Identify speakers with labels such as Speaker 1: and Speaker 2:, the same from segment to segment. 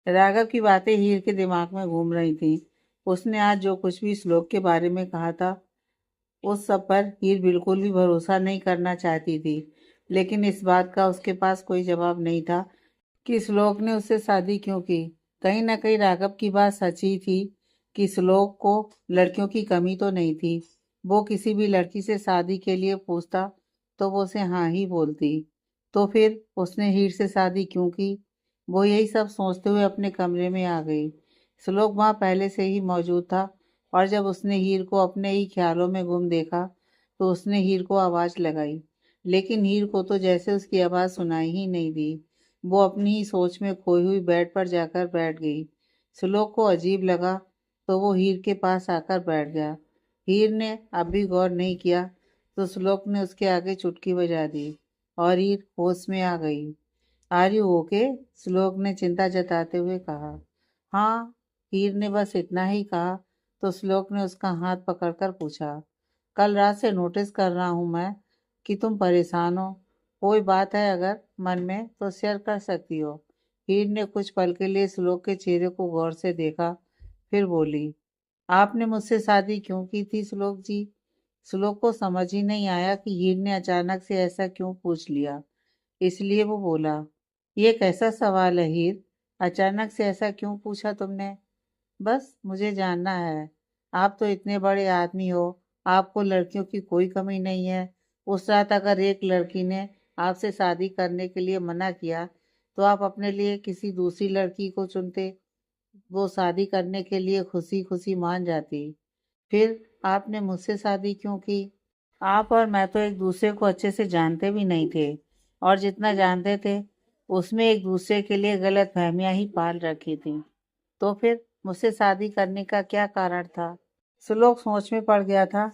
Speaker 1: राघव की बातें हीर के दिमाग में घूम रही थीं। उसने आज जो कुछ भी श्लोक के बारे में कहा था उस सब पर हीर बिल्कुल भी भरोसा नहीं करना चाहती थी, लेकिन इस बात का उसके पास कोई जवाब नहीं था कि श्लोक ने उससे शादी क्यों की। कहीं ना कहीं राघव की बात सच्ची थी कि श्लोक को लड़कियों की कमी तो नहीं थी। वो किसी भी लड़की से शादी के लिए पूछता तो वो उसे हाँ ही बोलती। तो फिर उसने हीर से शादी क्यों की? वो यही सब सोचते हुए अपने कमरे में आ गई। श्लोक वहाँ पहले से ही मौजूद था और जब उसने हीर को अपने ही ख्यालों में गुम देखा तो उसने हीर को आवाज़ लगाई, लेकिन हीर को तो जैसे उसकी आवाज़ सुनाई ही नहीं दी। वो अपनी ही सोच में खोई हुई बेड पर जाकर बैठ गई। श्लोक को अजीब लगा तो वो हीर के पास आकर बैठ गया। हीर ने अब भी गौर नहीं किया तो श्लोक ने उसके आगे चुटकी बजा दी और हीर होश में आ गई। Are you okay? श्लोक ने चिंता जताते हुए कहा। हाँ, हीर ने बस इतना ही कहा तो श्लोक ने उसका हाथ पकड़कर पूछा, कल रात से नोटिस कर रहा हूँ मैं कि तुम परेशान हो। कोई बात है अगर मन में तो शेयर कर सकती हो। हीर ने कुछ पल के लिए श्लोक के चेहरे को गौर से देखा, फिर बोली, आपने मुझसे शादी क्यों की थी श्लोक जी? श्लोक को समझ ही नहीं आया कि हीर ने अचानक से ऐसा क्यों पूछ लिया। इसलिए वो बोला, ये कैसा सवाल है हीर? अचानक से ऐसा क्यों पूछा तुमने? बस मुझे जानना है। आप तो इतने बड़े आदमी हो, आपको लड़कियों की कोई कमी नहीं है। उस रात अगर एक लड़की ने आपसे शादी करने के लिए मना किया तो आप अपने लिए किसी दूसरी लड़की को चुनते। वो शादी करने के लिए खुशी खुशी मान जाती। फिर आपने मुझसे शादी क्यों की? आप और मैं तो एक दूसरे को अच्छे से जानते भी नहीं थे, और जितना जानते थे उसमें एक दूसरे के लिए गलत फहमियां ही पाल रखी थी। तो फिर मुझसे शादी करने का क्या कारण था? श्लोक सोच में पड़ गया था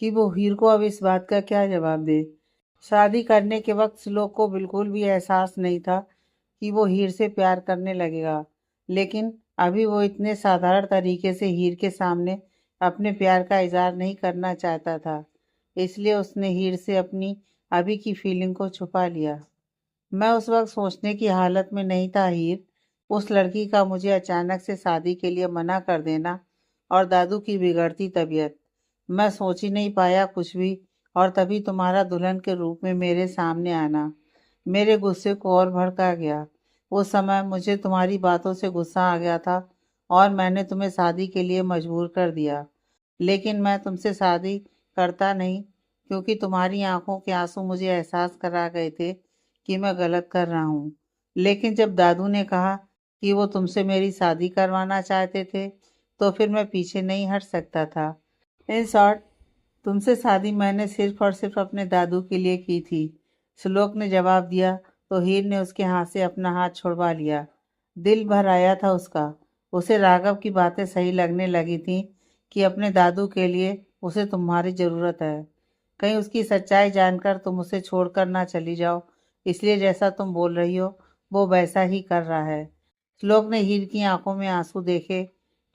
Speaker 1: कि वो हीर को अब इस बात का क्या जवाब दे। शादी करने के वक्त श्लोक को बिल्कुल भी एहसास नहीं था कि वो हीर से प्यार करने लगेगा, लेकिन अभी वो इतने साधारण तरीके से हीर के सामने अपने प्यार का इजहार नहीं करना चाहता था। इसलिए उसने हीर से अपनी अभी की फीलिंग को छुपा लिया। मैं उस वक्त सोचने की हालत में नहीं था हीर। उस लड़की का मुझे अचानक से शादी के लिए मना कर देना और दादू की बिगड़ती तबीयत, मैं सोच ही नहीं पाया कुछ भी। और तभी तुम्हारा दुल्हन के रूप में मेरे सामने आना मेरे गुस्से को और भड़का गया। उस समय मुझे तुम्हारी बातों से गुस्सा आ गया था और मैंने तुम्हें शादी के लिए मजबूर कर दिया। लेकिन मैं तुमसे शादी करता नहीं, क्योंकि तुम्हारी आंखों के आंसू मुझे एहसास करा गए थे कि मैं गलत कर रहा हूँ। लेकिन जब दादू ने कहा कि वो तुमसे मेरी शादी करवाना चाहते थे तो फिर मैं पीछे नहीं हट सकता था। इन शॉर्ट, तुमसे शादी मैंने सिर्फ और सिर्फ अपने दादू के लिए की थी। श्लोक ने जवाब दिया तो हीर ने उसके हाथ से अपना हाथ छुड़वा लिया। दिल भर आया था उसका। उसे राघव की बातें सही लगने लगी थी कि अपने दादू के लिए उसे तुम्हारी ज़रूरत है। कहीं उसकी सच्चाई जानकर तुम उसे छोड़कर ना चली जाओ, इसलिए जैसा तुम बोल रही हो वो वैसा ही कर रहा है। श्लोक ने हीर की आंखों में आंसू देखे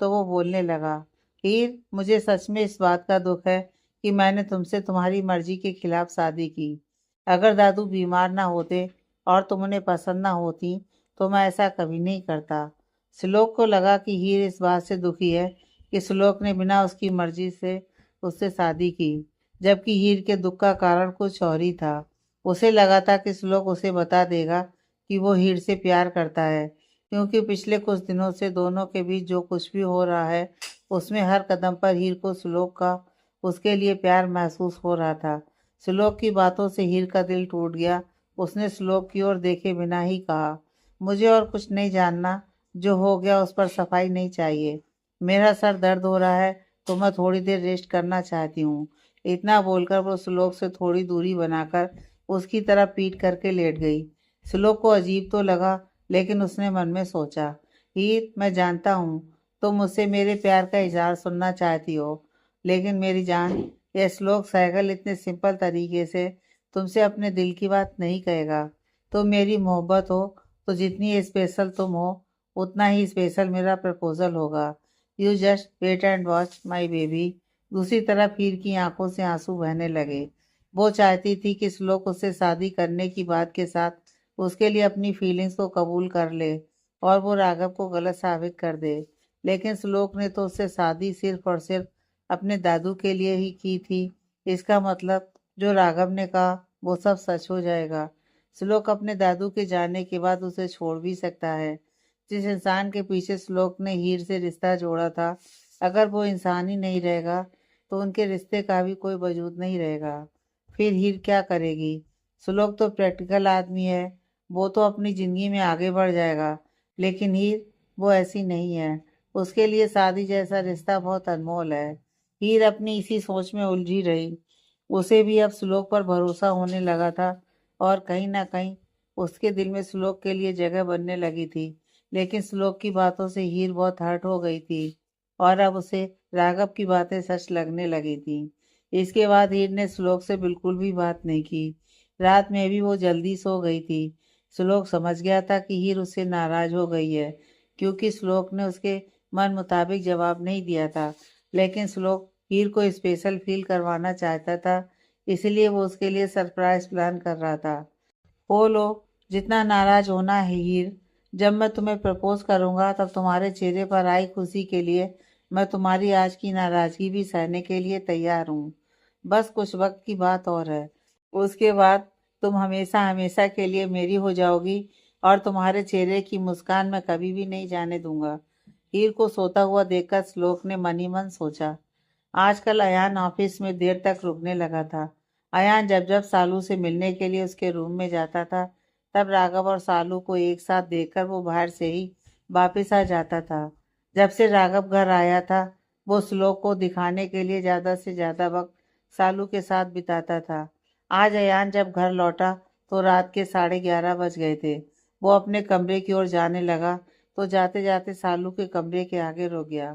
Speaker 1: तो वो बोलने लगा, हीर, मुझे सच में इस बात का दुख है कि मैंने तुमसे तुम्हारी मर्जी के खिलाफ शादी की। अगर दादू बीमार ना होते और तुम उन्हें पसंद ना होती तो मैं ऐसा कभी नहीं करता। श्लोक को लगा कि हीर इस बात से दुखी है कि श्लोक ने बिना उसकी मर्जी से उससे शादी की, जबकि हीर के दुख का कारण कुछ और ही था। उसे लगा था कि श्लोक उसे बता देगा कि वो हीर से प्यार करता है, क्योंकि पिछले कुछ दिनों से दोनों के बीच जो कुछ भी हो रहा है उसमें हर कदम पर हीर को श्लोक का उसके लिए प्यार महसूस हो रहा था। श्लोक की बातों से हीर का दिल टूट गया। उसने श्लोक की ओर देखे बिना ही कहा, मुझे और कुछ नहीं जानना। जो हो गया उस पर सफाई नहीं चाहिए। मेरा सर दर्द हो रहा है तो मैं थोड़ी देर रेस्ट करना चाहती हूँ। इतना बोलकर वो श्लोक से थोड़ी दूरी बनाकर उसकी तरफ पीठ करके लेट गई। श्लोक को अजीब तो लगा, लेकिन उसने मन में सोचा, हीर, मैं जानता हूँ तुम मुझसे मेरे प्यार का इजहार सुनना चाहती हो, लेकिन मेरी जान, यह श्लोक सहगल इतने सिंपल तरीके से तुमसे अपने दिल की बात नहीं कहेगा। तो मेरी मोहब्बत हो तो जितनी स्पेशल तुम हो उतना ही स्पेशल मेरा प्रपोजल होगा। You just wait and watch my baby. दूसरी तरफ हीर की आंखों से आंसू बहने लगे। वो चाहती थी कि श्लोक उससे शादी करने की बात के साथ उसके लिए अपनी फीलिंग्स को कबूल कर ले, और वो राघव को गलत साबित कर दे। लेकिन श्लोक ने तो उससे शादी सिर्फ और सिर्फ अपने दादू के लिए ही की थी। इसका मतलब जो राघव ने कहा वो सब सच हो जाएगा। श्लोक अपने दादू के जाने के बाद उसे छोड़ भी सकता है। जिस इंसान के पीछे श्लोक ने हीर से रिश्ता जोड़ा था, अगर वो इंसान ही नहीं रहेगा तो उनके रिश्ते का भी कोई वजूद नहीं रहेगा। फिर हीर क्या करेगी? श्लोक तो प्रैक्टिकल आदमी है, वो तो अपनी जिंदगी में आगे बढ़ जाएगा। लेकिन हीर, वो ऐसी नहीं है। उसके लिए शादी जैसा रिश्ता बहुत अनमोल है। हीर अपनी इसी सोच में उलझी रही। उसे भी अब श्लोक पर भरोसा होने लगा था और कहीं ना कहीं उसके दिल में श्लोक के लिए जगह बनने लगी थी। लेकिन श्लोक की बातों से हीर बहुत हर्ट हो गई थी और अब उसे राघव की बातें सच लगने लगी थी। इसके बाद हीर ने श्लोक से बिल्कुल भी बात नहीं की। रात में भी वो जल्दी सो गई थी। श्लोक समझ गया था कि हीर उससे नाराज हो गई है क्योंकि श्लोक ने उसके मन मुताबिक जवाब नहीं दिया था। लेकिन श्लोक हीर को स्पेशल फील करवाना चाहता था, इसलिए वो उसके लिए सरप्राइज प्लान कर रहा था। ओ लो, जितना नाराज होना है हीर, जब मैं तुम्हें प्रपोज करूंगा तब तुम्हारे चेहरे पर आई खुशी के लिए मैं तुम्हारी आज की नाराजगी भी सहने के लिए तैयार हूँ। बस कुछ वक्त की बात और है, उसके बाद तुम हमेशा हमेशा के लिए मेरी हो जाओगी और तुम्हारे चेहरे की मुस्कान मैं कभी भी नहीं जाने दूंगा। हीर को सोता हुआ देखकर श्लोक ने मन ही मन सोचा। आजकल अयान ऑफिस में देर तक रुकने लगा था। अयान जब जब सालू से मिलने के लिए उसके रूम में जाता था, तब राघव और सालू को एक साथ देखकर वो बाहर से ही वापस आ जाता था। जब से राघव घर आया था, वो श्लोक को दिखाने के लिए ज्यादा से ज्यादा वक्त सालू के साथ बिताता था। आज अयान जब घर लौटा तो रात के 11:30 बज गए थे। वो अपने कमरे की ओर जाने लगा तो जाते जाते सालू के कमरे के आगे रुक गया।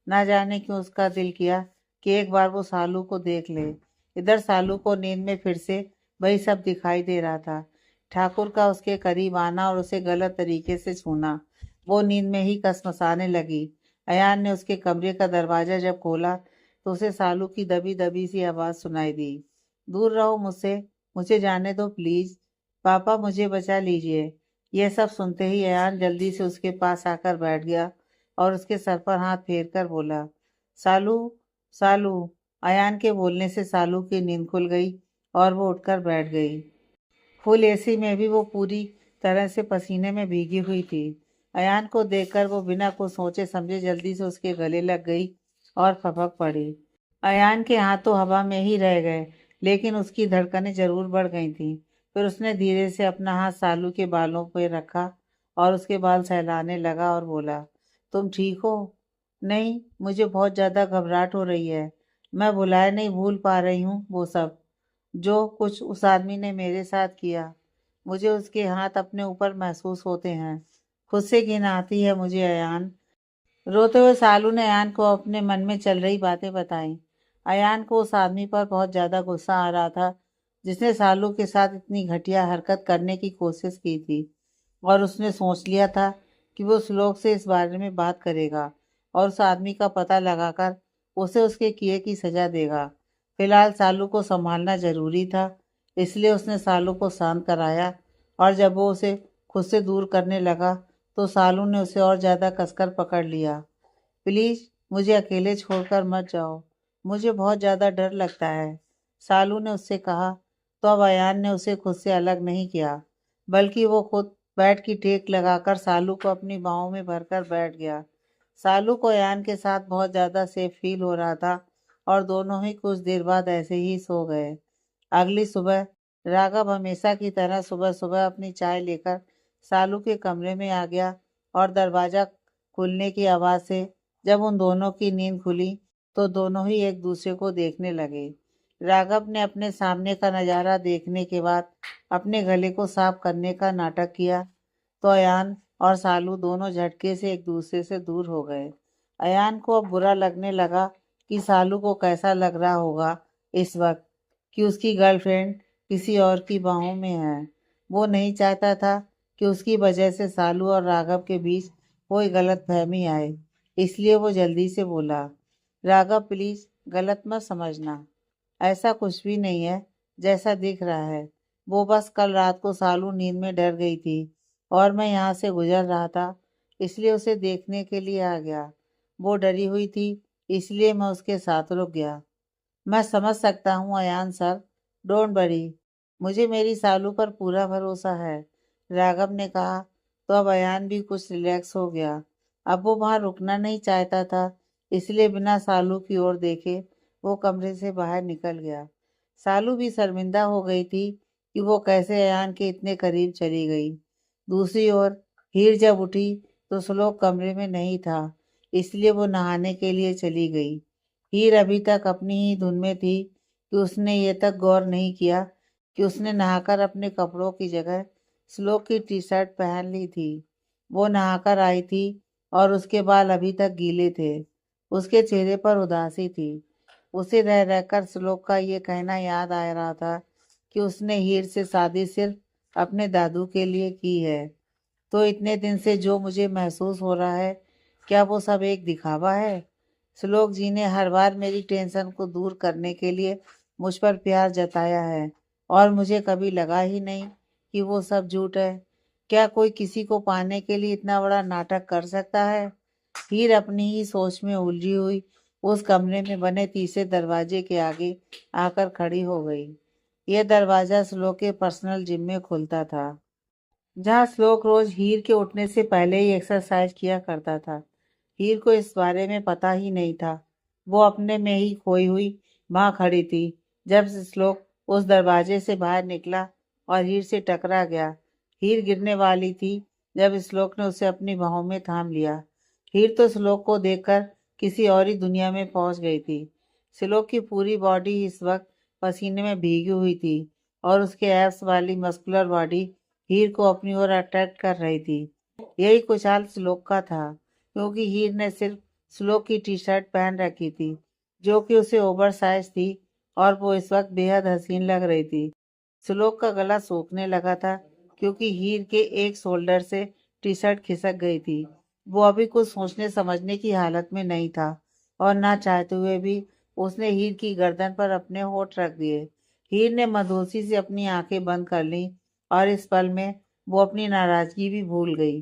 Speaker 1: ना जाने क्यों उसका दिल किया कि एक बार वो सालू को देख ले। इधर सालू को नींद में फिर से वही सब दिखाई दे रहा था। ठाकुर का उसके करीब आना और उसे गलत तरीके से छूना। वो नींद में ही कसमसाने लगी। अयान ने उसके कमरे का दरवाजा जब खोला तो उसे सालू की दबी दबी सी आवाज सुनाई दी। दूर रहो मुझसे, मुझे जाने दो प्लीज, पापा मुझे बचा लीजिए। यह सब सुनते ही अयान जल्दी से उसके पास आकर बैठ गया और उसके सर पर हाथ फेर कर बोला, सालू, सालू। अयान के बोलने से सालू की नींद खुल गई और वो उठकर बैठ गई। फुल एसी में भी वो पूरी तरह से पसीने में भीगी हुई थी। अयान को देखकर वो बिना कुछ सोचे समझे जल्दी से उसके गले लग गई और फपक पड़ी। अयान के हाथ तो हवा में ही रह गए, लेकिन उसकी धड़कनें जरूर बढ़ गई थीं। फिर उसने धीरे से अपना हाथ सालू के बालों पर रखा और उसके बाल सहलाने लगा और बोला, तुम ठीक हो? नहीं, मुझे बहुत ज्यादा घबराहट हो रही है। मैं भुलाए नहीं भूल पा रही हूँ वो सब जो कुछ उस आदमी ने मेरे साथ किया। मुझे उसके हाथ अपने ऊपर महसूस होते हैं। खुद से घिन आती है मुझे अयान। रोते हुए सालू ने अयान को अपने मन में चल रही बातें बताई। अयान को उस आदमी पर बहुत ज्यादा गुस्सा आ रहा था जिसने सालू के साथ इतनी घटिया हरकत करने की कोशिश की थी, और उसने सोच लिया था कि वो श्लोक से इस बारे में बात करेगा और उस आदमी का पता लगाकर उसे उसके किए की सजा देगा। फिलहाल सालू को संभालना जरूरी था, इसलिए उसने सालू को शांत कराया और जब वो उसे खुद से दूर करने लगा तो सालू ने उसे और ज्यादा कसकर पकड़ लिया। प्लीज मुझे अकेले छोड़कर मत जाओ, मुझे बहुत ज्यादा डर लगता है, सालू ने उससे कहा। तो अब अयान ने उसे खुद से अलग नहीं किया, बल्कि वो खुद बेड की टेक लगाकर सालू को अपनी बाहों में भरकर बैठ गया। सालू को अयान के साथ बहुत ज्यादा सेफ फील हो रहा था और दोनों ही कुछ देर बाद ऐसे ही सो गए। अगली सुबह राघव हमेशा की तरह सुबह सुबह अपनी चाय लेकर सालू के कमरे में आ गया और दरवाजा खुलने की आवाज से जब उन दोनों की नींद खुली तो दोनों ही एक दूसरे को देखने लगे। राघव ने अपने सामने का नजारा देखने के बाद अपने गले को साफ करने का नाटक किया तो अयान और सालू दोनों झटके से एक दूसरे से दूर हो गए। अयान को अब बुरा लगने लगा कि सालू को कैसा लग रहा होगा इस वक्त कि उसकी गर्लफ्रेंड किसी और की बाहों में है। वो नहीं चाहता था कि उसकी वजह से सालू और राघव के बीच कोई गलत फहमी आए, इसलिए वो जल्दी से बोला, राघव प्लीज गलत मत समझना, ऐसा कुछ भी नहीं है जैसा दिख रहा है। वो बस कल रात को सालू नींद में डर गई थी और मैं यहाँ से गुजर रहा था इसलिए उसे देखने के लिए आ गया। वो डरी हुई थी, इसलिए मैं उसके साथ रुक गया। मैं समझ सकता हूँ अयान सर, डोंट वरी, मुझे मेरी सालू पर पूरा भरोसा है, राघव ने कहा। तो अब अयान भी कुछ रिलैक्स हो गया। अब वो वहां रुकना नहीं चाहता था, इसलिए बिना सालू की ओर देखे वो कमरे से बाहर निकल गया। सालू भी शर्मिंदा हो गई थी कि वो कैसे अयान के इतने करीब चली गई। दूसरी ओर हीर जब उठी तो श्लोक कमरे में नहीं था, इसलिए वो नहाने के लिए चली गई। हीर अभी तक अपनी ही धुन में थी कि उसने ये तक गौर नहीं किया कि उसने नहाकर अपने कपड़ों की जगह श्लोक की टी शर्ट पहन ली थी। वो नहाकर आई थी और उसके बाल अभी तक गीले थे। उसके चेहरे पर उदासी थी। उसे रह रहकर श्लोक का ये कहना याद आ रहा था कि उसने हीर से शादी सिर्फ अपने दादू के लिए की है। तो इतने दिन से जो मुझे महसूस हो रहा है, क्या वो सब एक दिखावा है? श्लोक जी ने हर बार मेरी टेंशन को दूर करने के लिए मुझ पर प्यार जताया है और मुझे कभी लगा ही नहीं कि वो सब झूठ है। क्या कोई किसी को पाने के लिए इतना बड़ा नाटक कर सकता है? हीर अपनी ही सोच में उलझी हुई उस कमरे में बने तीसरे दरवाजे के आगे आकर खड़ी हो गई। यह दरवाजा श्लोक के पर्सनल जिम में खुलता था, जहाँ श्लोक रोज हीर के उठने से पहले ही एक्सरसाइज किया करता था। हीर को इस बारे में पता ही नहीं था। वो अपने में ही खोई हुई वहां खड़ी थी जब से श्लोक उस दरवाजे से बाहर निकला और हीर से टकरा गया। हीर गिरने वाली थी जब श्लोक ने उसे अपनी बाहों में थाम लिया। हीर तो श्लोक को देखकर किसी और ही दुनिया में पहुंच गई थी। श्लोक की पूरी बॉडी इस वक्त पसीने में भीगी हुई थी और उसके एब्स वाली मस्कुलर बॉडी हीर को अपनी ओर अट्रैक्ट कर रही थी। यही कुछ हाल श्लोक का था, क्योंकि हीर ने सिर्फ श्लोक की टी शर्ट पहन रखी थी, जो कि उसे ओवर साइज थी और वो इस वक्त बेहद हसीन लग रही थी। श्लोक का गला सूखने लगा था क्योंकि हीर के एक शोल्डर से टी शर्ट खिसक गई थी। वो अभी कुछ सोचने समझने की हालत में नहीं था और ना चाहते हुए भी उसने हीर की गर्दन पर अपने होंठ रख दिए। हीर ने मधोसी से अपनी आंखें बंद कर ली और इस पल में वो अपनी नाराजगी भी भूल गई।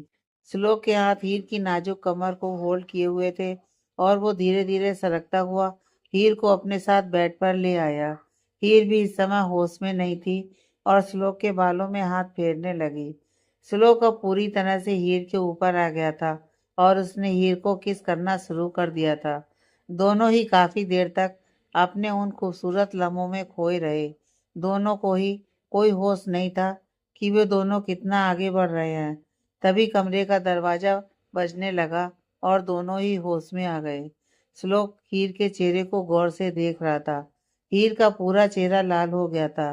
Speaker 1: श्लोक के हाथ हीर की नाजुक कमर को होल्ड किए हुए थे और वो धीरे धीरे सरकता हुआ हीर को अपने साथ बेड पर ले आया। हीर भी इस समय होश में नहीं थी और श्लोक के बालों में हाथ फेरने लगी। श्लोक अब पूरी तरह से हीर के ऊपर आ गया था और उसने हीर को किस करना शुरू कर दिया था। दोनों ही काफी देर तक अपने उन खूबसूरत लम्हों में खोए रहे। दोनों को ही कोई होश नहीं था कि वे दोनों कितना आगे बढ़ रहे हैं। तभी कमरे का दरवाजा बजने लगा और दोनों ही होश में आ गए। श्लोक हीर के चेहरे को गौर से देख रहा था। हीर का पूरा चेहरा लाल हो गया था।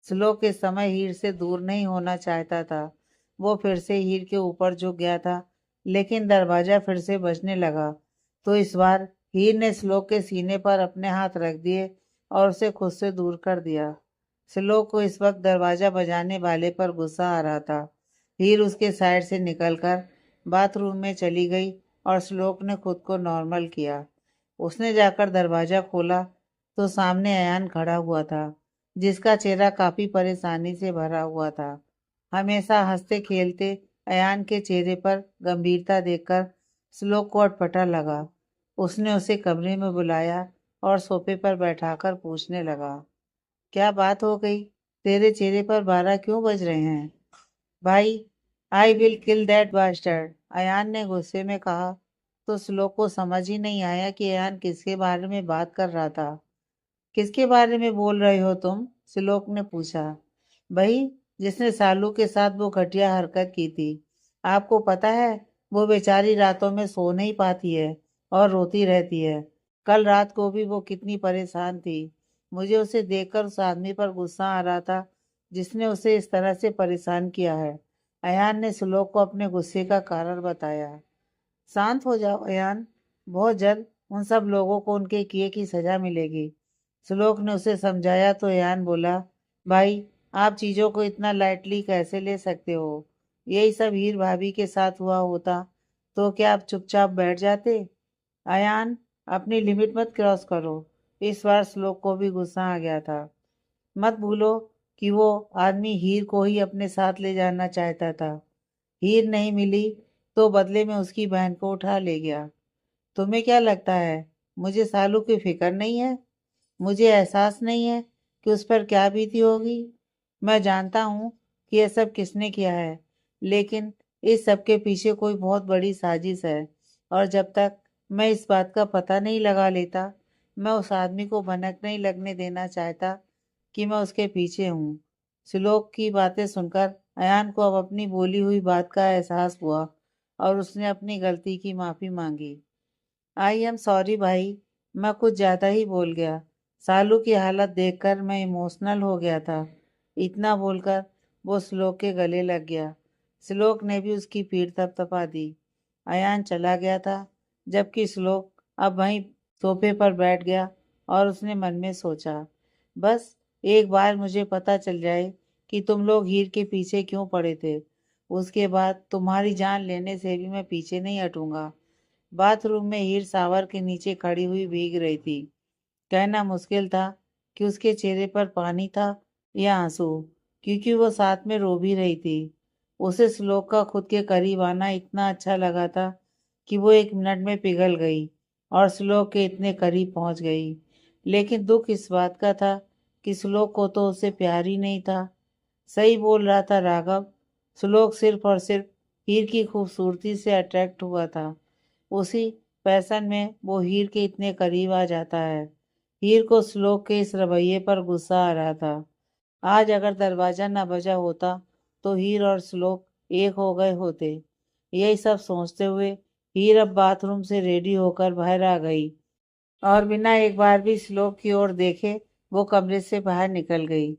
Speaker 1: श्लोक के समय हीर से दूर नहीं होना चाहता था। वो फिर से हीर के ऊपर झुक गया था, लेकिन दरवाजा फिर से बजने लगा। तो इस बार हीर ने श्लोक के सीने पर अपने हाथ रख दिए और उसे खुद से दूर कर दिया। श्लोक को इस वक्त दरवाजा बजाने वाले पर गुस्सा आ रहा था। हीर उसके साइड से निकलकर बाथरूम में चली गई और श्लोक ने खुद को नॉर्मल किया। उसने जाकर दरवाजा खोला तो सामने अयान खड़ा हुआ था, जिसका चेहरा काफी परेशानी से भरा हुआ था। हमेशा हंसते खेलते अयान के चेहरे पर गंभीरता देखकर श्लोक को अटपटा लगा। उसने उसे कमरे में बुलाया और सोफे पर बैठाकर पूछने लगा, क्या बात हो गई? तेरे चेहरे पर 12 क्यों बज रहे हैं? भाई, I will kill that bastard, Ayaan ने गुस्से में कहा। तो श्लोक को समझ ही नहीं आया कि अयान किसके बारे में बात कर रहा था। किसके बारे में बोल रहे हो तुम? श्लोक ने पूछा। भाई, जिसने सालू के साथ वो घटिया हरकत की थी। आपको पता है, वो बेचारी रातों में सो नहीं पाती है और रोती रहती है। कल रात को भी वो कितनी परेशान थी। मुझे उसे देखकर उस आदमी पर गुस्सा आ रहा था जिसने उसे इस तरह से परेशान किया है। अयान ने श्लोक को अपने गुस्से का कारण बताया। शांत हो जाओ अयान, बहुत जल्द उन सब लोगों को उनके किए की सजा मिलेगी। श्लोक ने उसे समझाया तो अयान बोला, भाई, आप चीजों को इतना लाइटली कैसे ले सकते हो? यही सब हीर भाभी के साथ हुआ होता तो क्या आप चुपचाप बैठ जाते? अयान, अपनी लिमिट मत क्रॉस करो। इस बार श्लोक को भी गुस्सा आ गया था। मत भूलो कि वो आदमी हीर को ही अपने साथ ले जाना चाहता था। हीर नहीं मिली तो बदले में उसकी बहन को उठा ले गया। तुम्हें क्या लगता है मुझे सालू की फिक्र नहीं है? मुझे एहसास नहीं है कि उस पर क्या बीती होगी? मैं जानता हूँ कि यह सब किसने किया है, लेकिन इस सब के पीछे कोई बहुत बड़ी साजिश है, और जब तक मैं इस बात का पता नहीं लगा लेता, मैं उस आदमी को भनक नहीं लगने देना चाहता कि मैं उसके पीछे हूँ। श्लोक की बातें सुनकर अयान को अब अपनी बोली हुई बात का एहसास हुआ और उसने अपनी गलती की माफी मांगी। आई एम सॉरी भाई, मैं कुछ ज्यादा ही बोल गया। सालू की हालत देखकर मैं इमोशनल हो गया था। इतना बोलकर वो श्लोक के गले लग गया। श्लोक ने भी उसकी पीठ थपथपा दी। अयान चला गया था, जबकि श्लोक अब वहीं सोफे पर बैठ गया और उसने मन में सोचा, बस एक बार मुझे पता चल जाए कि तुम लोग हीर के पीछे क्यों पड़े थे, उसके बाद तुम्हारी जान लेने से भी मैं पीछे नहीं हटूंगा। बाथरूम में हीर शावर के नीचे खड़ी हुई भीग रही थी। कहना मुश्किल था कि उसके चेहरे पर पानी था या आंसू, क्योंकि वो साथ में रो भी रही थी। उसे श्लोक का खुद के करीब आना इतना अच्छा लगा था कि वो एक मिनट में पिघल गई और श्लोक के इतने करीब पहुंच गई। लेकिन दुख इस बात का था कि श्लोक को तो उससे प्यार ही नहीं था। सही बोल रहा था राघव, श्लोक सिर्फ और सिर्फ हीर की खूबसूरती से अट्रैक्ट हुआ था। उसी पैसन में वो हीर के इतने करीब आ जाता है। हीर को श्लोक के इस रवैये पर गुस्सा आ रहा था। आज अगर दरवाजा न बजा होता तो हीर और श्लोक एक हो गए होते। यही सब सोचते हुए हीर अब बाथरूम से रेडी होकर बाहर आ गई और बिना एक बार भी श्लोक की ओर देखे वो कमरे से बाहर निकल गई।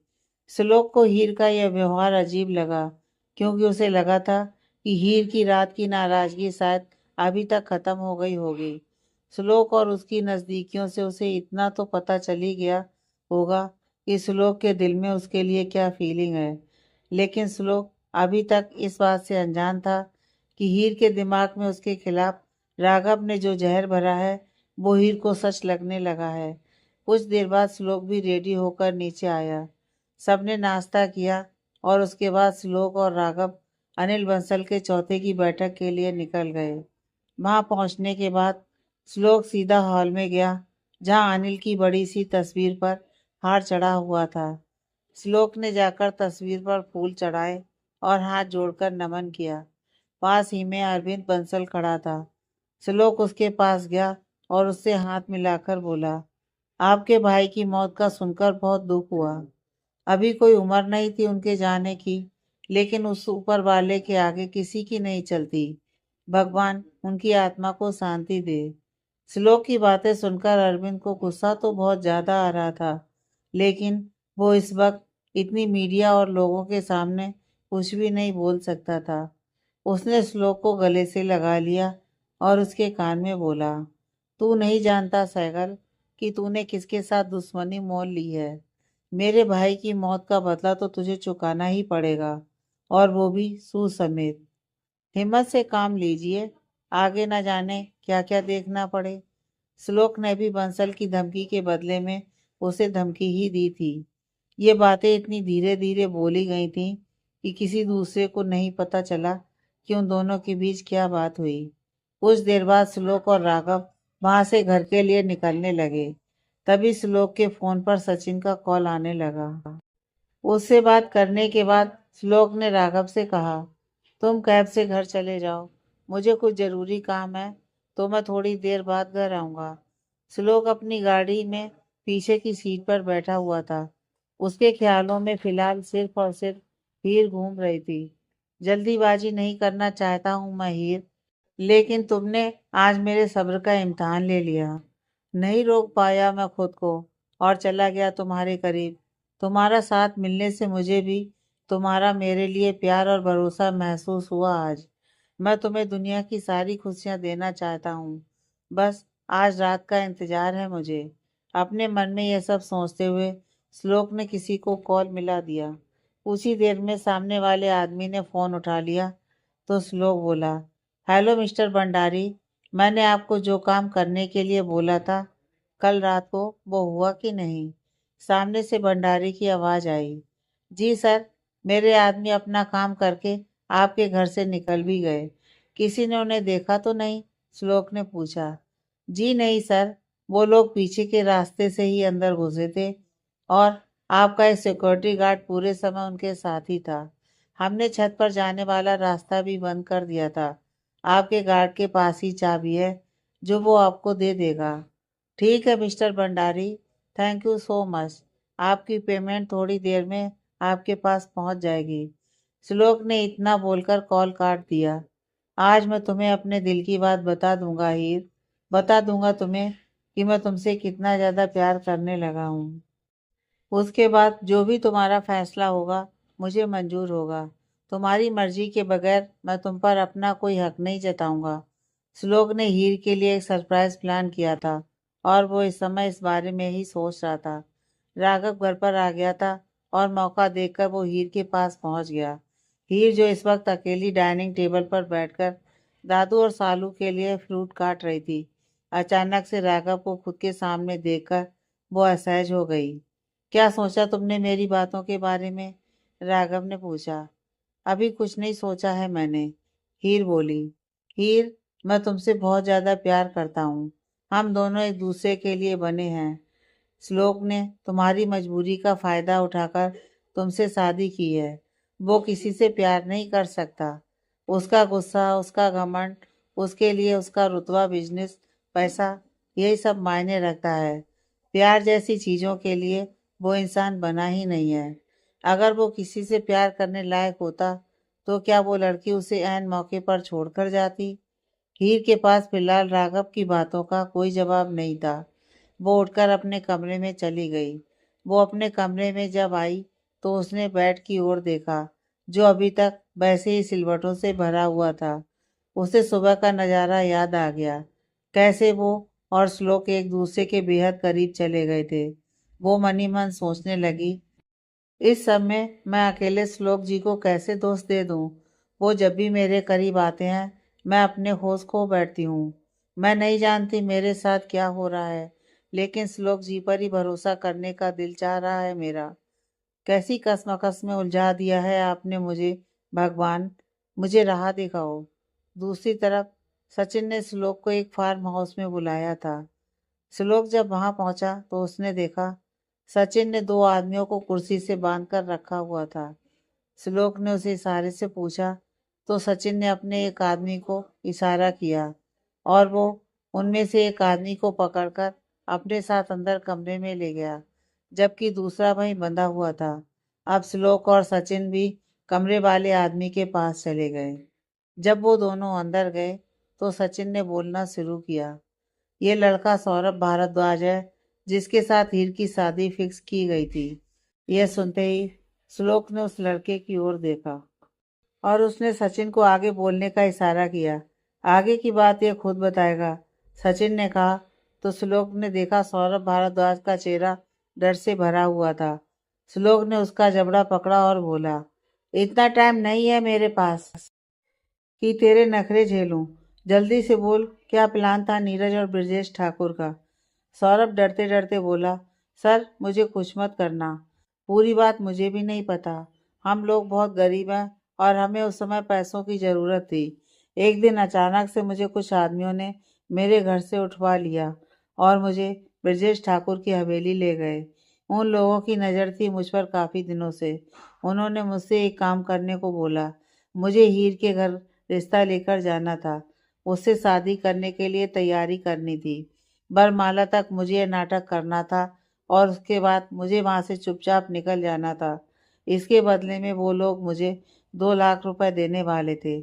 Speaker 1: श्लोक को हीर का यह व्यवहार अजीब लगा, क्योंकि उसे लगा था कि हीर की रात की नाराजगी शायद अभी तक खत्म हो गई होगी। श्लोक और उसकी नज़दीकियों से उसे इतना तो पता चल ही गया होगा कि श्लोक के दिल में उसके लिए क्या फीलिंग है। लेकिन श्लोक अभी तक इस बात से अनजान था कि हीर के दिमाग में उसके खिलाफ राघव ने जो जहर भरा है वो हीर को सच लगने लगा है। कुछ देर बाद श्लोक भी रेडी होकर नीचे आया। सबने नाश्ता किया और उसके बाद श्लोक और राघव अनिल बंसल के चौथे की बैठक के लिए निकल गए। वहां पहुंचने के बाद श्लोक सीधा हॉल में गया, जहां अनिल की बड़ी सी तस्वीर पर हार चढ़ा हुआ था। श्लोक ने जाकर तस्वीर पर फूल चढ़ाए और हाथ जोड़कर नमन किया। पास ही में अरविंद बंसल खड़ा था। श्लोक उसके पास गया और उससे हाथ मिलाकर बोला, आपके भाई की मौत का सुनकर बहुत दुख हुआ। अभी कोई उम्र नहीं थी उनके जाने की, लेकिन उस ऊपर वाले के आगे किसी की नहीं चलती। भगवान उनकी आत्मा को शांति दे। श्लोक की बातें सुनकर अरविंद को गुस्सा तो बहुत ज्यादा आ रहा था, लेकिन वो इस वक्त इतनी मीडिया और लोगों के सामने कुछ भी नहीं बोल सकता था। उसने श्लोक को गले से लगा लिया और उसके कान में बोला, तू नहीं जानता सैगल कि तूने किसके साथ दुश्मनी मोल ली है। मेरे भाई की मौत का बदला तो तुझे चुकाना ही पड़ेगा, और वो भी सूद समेत। हिम्मत से काम लीजिए, आगे न जाने क्या क्या देखना पड़े। श्लोक ने भी बंसल की धमकी के बदले में उसे धमकी ही दी थी। ये बातें इतनी धीरे धीरे बोली गई थीं कि किसी दूसरे को नहीं पता चला कि उन दोनों के बीच क्या बात हुई। कुछ देर बाद श्लोक और राघव वहां से घर के लिए निकलने लगे। तभी श्लोक के फोन पर सचिन का कॉल आने लगा। उससे बात करने के बाद श्लोक ने राघव से कहा, तुम कैब से घर चले जाओ, मुझे कुछ जरूरी काम है, तो मैं थोड़ी देर बाद घर आऊंगा। श्लोक अपनी गाड़ी में पीछे की सीट पर बैठा हुआ था। उसके ख्यालों में फिलहाल सिर्फ और सिर्फ हीर घूम रही थी। जल्दीबाजी नहीं करना चाहता हूँ मैं हीर, लेकिन तुमने आज मेरे सब्र का इम्तिहान ले लिया। नहीं रोक पाया मैं खुद को और चला गया तुम्हारे करीब। तुम्हारा साथ मिलने से मुझे भी तुम्हारा मेरे लिए प्यार और भरोसा महसूस हुआ। आज मैं तुम्हें दुनिया की सारी खुशियां देना चाहता हूँ। बस आज रात का इंतजार है मुझे। अपने मन में यह सब सोचते हुए श्लोक ने किसी को कॉल मिला दिया। कुछ ही देर में सामने वाले आदमी ने फोन उठा लिया तो श्लोक बोला, हेलो मिस्टर भंडारी, मैंने आपको जो काम करने के लिए बोला था कल रात को, वो हुआ कि नहीं? सामने से भंडारी की आवाज आई। जी सर, मेरे आदमी अपना काम करके आपके घर से निकल भी गए, किसी ने उन्हें देखा तो नहीं? श्लोक ने पूछा। जी नहीं सर, वो लोग पीछे के रास्ते से ही अंदर घुसे थे और आपका एक सिक्योरिटी गार्ड पूरे समय उनके साथ ही था। हमने छत पर जाने वाला रास्ता भी बंद कर दिया था। आपके गार्ड के पास ही चाबी है जो वो आपको दे देगा। ठीक है mister Bhandari, thank you so much. आपकी पेमेंट थोड़ी देर में आपके पास पहुंच जाएगी। श्लोक ने इतना बोलकर कॉल काट दिया। आज मैं तुम्हें अपने दिल की बात बता दूंगा हीर, बता दूंगा तुम्हें कि मैं तुमसे कितना ज्यादा प्यार करने लगा हूँ। उसके बाद जो भी तुम्हारा फैसला होगा मुझे मंजूर होगा। तुम्हारी मर्जी के बगैर मैं तुम पर अपना कोई हक नहीं जताऊंगा। श्लोक ने हीर के लिए एक सरप्राइज प्लान किया था और वो इस समय इस बारे में ही सोच रहा था। राघव घर पर आ गया था और मौका देखकर वो हीर के पास पहुंच गया। हीर जो इस वक्त अकेली डाइनिंग टेबल पर बैठकर दादू और सालू के लिए फ्रूट काट रही थी, अचानक से राघव को खुद के सामने देखकर वो असहज हो गई। क्या सोचा तुमने मेरी बातों के बारे में? राघव ने पूछा। अभी कुछ नहीं सोचा है मैंने, हीर बोली। हीर, मैं तुमसे बहुत ज्यादा प्यार करता हूँ। हम दोनों एक दूसरे के लिए बने हैं। श्लोक ने तुम्हारी मजबूरी का फायदा उठाकर तुमसे शादी की है। वो किसी से प्यार नहीं कर सकता। उसका गुस्सा, उसका घमंड, उसके लिए उसका रुतबा, बिजनेस, पैसा, यही सब मायने रखता है। प्यार जैसी चीजों के लिए वो इंसान बना ही नहीं है। अगर वो किसी से प्यार करने लायक होता तो क्या वो लड़की उसे ऐन मौके पर छोड़कर जाती? हीर के पास फिलहाल राघव की बातों का कोई जवाब नहीं था। वो उठकर अपने कमरे में चली गई। वो अपने कमरे में जब आई तो उसने बेड की ओर देखा जो अभी तक वैसे ही सिलवटों से भरा हुआ था। उसे सुबह का नज़ारा याद आ गया, कैसे वो और श्लोक एक दूसरे के बेहद करीब चले गए थे। वो मनी मन सोचने लगी, इस समय मैं अकेले श्लोक जी को कैसे दोष दे दूं? वो जब भी मेरे करीब आते हैं मैं अपने होश खो बैठती हूँ। मैं नहीं जानती मेरे साथ क्या हो रहा है, लेकिन श्लोक जी पर ही भरोसा करने का दिल चाह रहा है मेरा। कैसी कशमकश में उलझा दिया है आपने मुझे, भगवान, मुझे राह दिखाओ। दूसरी तरफ सचिन ने श्लोक को एक फार्म हाउस में बुलाया था। श्लोक जब वहां पहुंचा तो उसने देखा सचिन ने दो आदमियों को कुर्सी से बांध कर रखा हुआ था। श्लोक ने उसे इशारे से पूछा तो सचिन ने अपने एक आदमी को इशारा किया और वो उनमें से एक आदमी को पकड़कर अपने साथ अंदर कमरे में ले गया, जबकि दूसरा वहीं बंधा हुआ था। अब श्लोक और सचिन भी कमरे वाले आदमी के पास चले गए। जब वो दोनों अंदर गए तो सचिन ने बोलना शुरू किया। ये लड़का सौरभ भारद्वाज है जिसके साथ हीर की शादी फिक्स की गई थी। यह सुनते ही श्लोक ने उस लड़के की ओर देखा और उसने सचिन को आगे बोलने का इशारा किया। आगे की बात यह खुद बताएगा, सचिन ने कहा। तो श्लोक ने देखा सौरभ भारद्वाज का चेहरा डर से भरा हुआ था। श्लोक ने उसका जबड़ा पकड़ा और बोला, इतना टाइम नहीं है मेरे पास कि तेरे नखरे झेलूं। जल्दी से बोल, क्या प्लान था नीरज और ब्रजेश ठाकुर का? सौरभ डरते डरते बोला, सर मुझे कुछ मत करना, पूरी बात मुझे भी नहीं पता। हम लोग बहुत गरीब हैं और हमें उस समय पैसों की ज़रूरत थी। एक दिन अचानक से मुझे कुछ आदमियों ने मेरे घर से उठवा लिया और मुझे ब्रजेश ठाकुर की हवेली ले गए। उन लोगों की नज़र थी मुझ पर काफ़ी दिनों से। उन्होंने मुझसे एक काम करने को बोला। मुझे हीर के घर रिश्ता लेकर जाना था, उससे शादी करने के लिए तैयारी करनी थी। बरमाला तक मुझे यह नाटक करना था और उसके बाद मुझे वहाँ से चुपचाप निकल जाना था। इसके बदले में वो लोग मुझे 2 लाख रुपए देने वाले थे।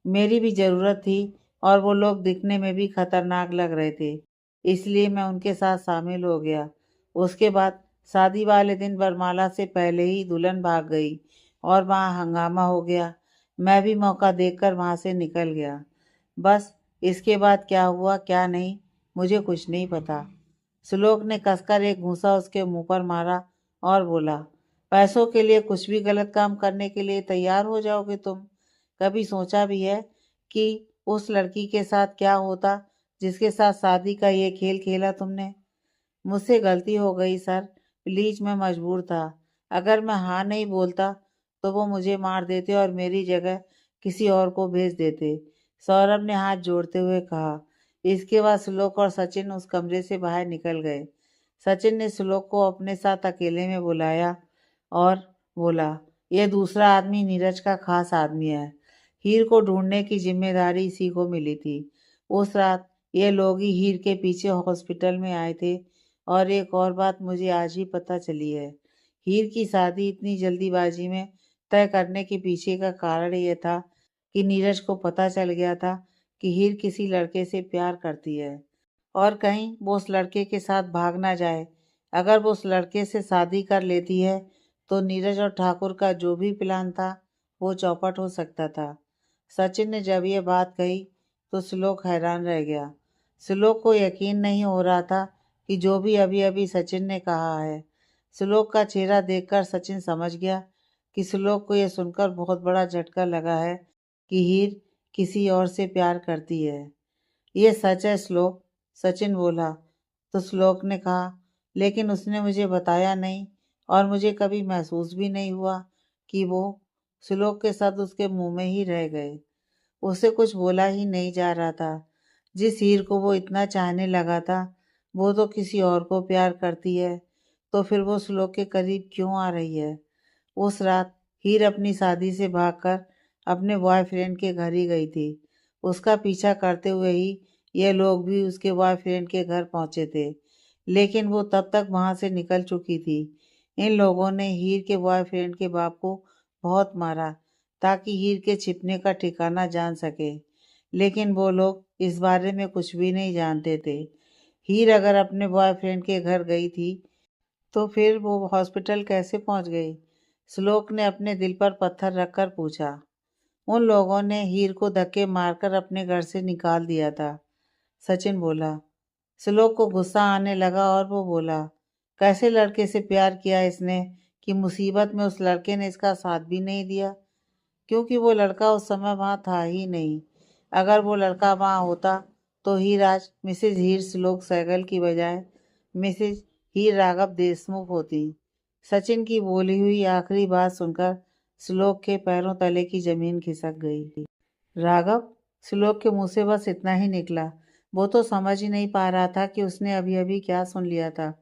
Speaker 1: मेरी भी ज़रूरत थी और वो लोग दिखने में भी खतरनाक लग रहे थे, इसलिए मैं उनके साथ शामिल हो गया। उसके बाद शादी वाले दिन बरमाला से पहले ही दुल्हन भाग गई और वहाँ हंगामा हो गया। मैं भी मौका देखकर वहाँ से निकल गया। बस, इसके बाद क्या हुआ क्या नहीं मुझे कुछ नहीं पता। श्लोक ने कसकर एक घूंसा उसके मुंह पर मारा और बोला, पैसों के लिए कुछ भी गलत काम करने के लिए तैयार हो जाओगे तुम? कभी सोचा भी है कि उस लड़की के साथ क्या होता जिसके साथ शादी का ये खेल खेला तुमने? मुझसे गलती हो गई सर, प्लीज, मैं मजबूर था। अगर मैं हाँ नहीं बोलता तो वो मुझे मार देते और मेरी जगह किसी और को भेज देते। सौरभ ने हाथ जोड़ते हुए कहा। इसके बाद श्लोक और सचिन उस कमरे से बाहर निकल गए। सचिन ने श्लोक को अपने साथ अकेले में बुलाया और बोला, यह दूसरा आदमी नीरज का खास आदमी है। हीर को ढूंढने की जिम्मेदारी इसी को मिली थी। उस रात ये लोग ही हीर के पीछे हॉस्पिटल में आए थे। और एक और बात मुझे आज ही पता चली है। हीर की शादी इतनी जल्दीबाजी में तय करने के पीछे का कारण यह था कि नीरज को पता चल गया था कि हीर किसी लड़के से प्यार करती है और कहीं वो उस लड़के के साथ भाग ना जाए। अगर वो उस लड़के से शादी कर लेती है तो नीरज और ठाकुर का जो भी प्लान था वो चौपट हो सकता था। सचिन ने जब ये बात कही तो श्लोक हैरान रह गया। श्लोक को यकीन नहीं हो रहा था कि जो भी अभी अभी सचिन ने कहा है। श्लोक का चेहरा देखकर सचिन समझ गया कि श्लोक को यह सुनकर बहुत बड़ा झटका लगा है कि हीर किसी और से प्यार करती है। ये सच है श्लोक, सचिन बोला। तो श्लोक ने कहा, लेकिन उसने मुझे बताया नहीं और मुझे कभी महसूस भी नहीं हुआ कि वो। श्लोक के साथ उसके मुंह में ही रह गए। उसे कुछ बोला ही नहीं जा रहा था। जिस हीर को वो इतना चाहने लगा था वो तो किसी और को प्यार करती है, तो फिर वो श्लोक के करीब क्यों आ रही है। उस रात हीर अपनी शादी से भागकर अपने बॉयफ्रेंड के घर ही गई थी। उसका पीछा करते हुए ही ये लोग भी उसके बॉयफ्रेंड के घर पहुंचे थे, लेकिन वो तब तक वहां से निकल चुकी थी। इन लोगों ने हीर के बॉयफ्रेंड के बाप को बहुत मारा ताकि हीर के छिपने का ठिकाना जान सके, लेकिन वो लोग इस बारे में कुछ भी नहीं जानते थे। हीर अगर अपने बॉयफ्रेंड के घर गई थी तो फिर वो हॉस्पिटल कैसे पहुंच गई। श्लोक ने अपने दिल पर पत्थर रखकर पूछा। उन लोगों ने हीर को धक्के मारकर अपने घर से निकाल दिया था, सचिन बोला। श्लोक को गुस्सा आने लगा और वो बोला, कैसे लड़के से प्यार किया इसने कि मुसीबत में उस लड़के ने इसका साथ भी नहीं दिया, क्योंकि वो लड़का उस समय वहां था ही नहीं। अगर वो लड़का वहां होता तो हीर आज मिसेज हीर श्लोक सहगल की बजाय मिसेज हीर राघव देशमुख होती। सचिन की बोली हुई आखिरी बात सुनकर श्लोक के पैरों तले की जमीन खिसक गई। राघव? श्लोक के मुंह से बस इतना ही निकला। वो तो समझ ही नहीं पा रहा था कि उसने अभी अभी क्या सुन लिया था।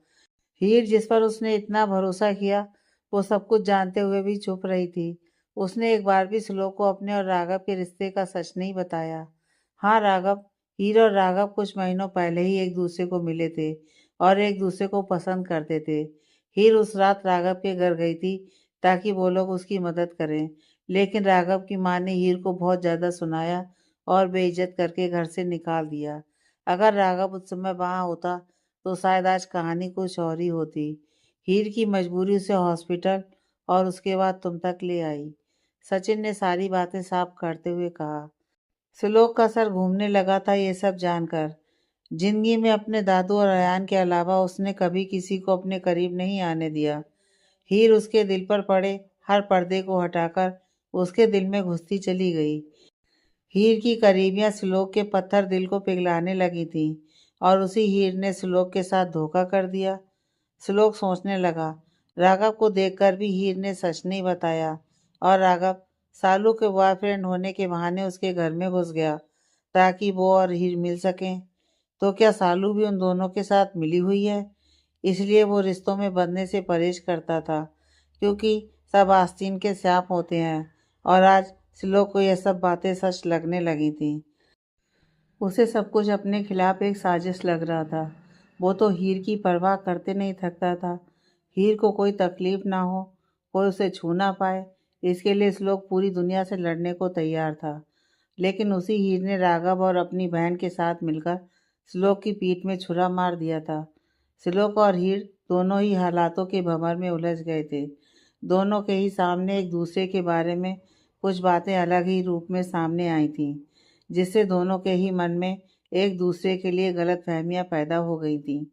Speaker 1: हीर जिस पर उसने इतना भरोसा किया वो सब कुछ जानते हुए भी चुप रही थी। उसने एक बार भी श्लोक को अपने और राघव के रिश्ते का सच नहीं बताया। हाँ राघव, हीर और राघव कुछ महीनों पहले ही एक दूसरे को मिले थे और एक दूसरे को पसंद करते थे। हीर उस रात राघव के घर गई थी ताकि वो लोग उसकी मदद करें, लेकिन राघव की माँ ने हीर को बहुत ज़्यादा सुनाया और बेइज्जत करके घर से निकाल दिया। अगर राघव उस समय वहाँ होता तो शायद आज कहानी कुछ और ही होती। हीर की मजबूरी उसे हॉस्पिटल और उसके बाद तुम तक ले आई। सचिन ने सारी बातें साफ करते हुए कहा। श्लोक का सर घूमने लगा था ये सब जानकर। जिंदगी में अपने दादू और अयान के अलावा उसने कभी किसी को अपने करीब नहीं आने दिया। हीर उसके दिल पर पड़े हर पर्दे को हटाकर उसके दिल में घुसती चली गई। हीर की करीबियां श्लोक के पत्थर दिल को पिघलाने लगी थी और उसी हीर ने श्लोक के साथ धोखा कर दिया। श्लोक सोचने लगा, राघव को देखकर भी हीर ने सच नहीं बताया और राघव सालू के बॉयफ्रेंड होने के बहाने उसके घर में घुस गया ताकि वो और हीर मिल सकें। तो क्या सालू भी उन दोनों के साथ मिली हुई है? इसलिए वो रिश्तों में बंधने से परहेज करता था, क्योंकि सब आस्तीन के सांप होते हैं। और आज श्लोक को यह सब बातें सच लगने लगी थी। उसे सब कुछ अपने खिलाफ एक साजिश लग रहा था। वो तो हीर की परवाह करते नहीं थकता था। हीर को कोई तकलीफ ना हो, कोई उसे छू ना पाए, इसके लिए श्लोक पूरी दुनिया से लड़ने को तैयार था। लेकिन उसी हीर ने राघव और अपनी बहन के साथ मिलकर श्लोक की पीठ में छुरा मार दिया था। श्लोक और हीर दोनों ही हालातों के भंवर में उलझ गए थे। दोनों के ही सामने एक दूसरे के बारे में कुछ बातें अलग ही रूप में सामने आई थीं, जिससे दोनों के ही मन में एक दूसरे के लिए गलतफहमियां पैदा हो गई थीं।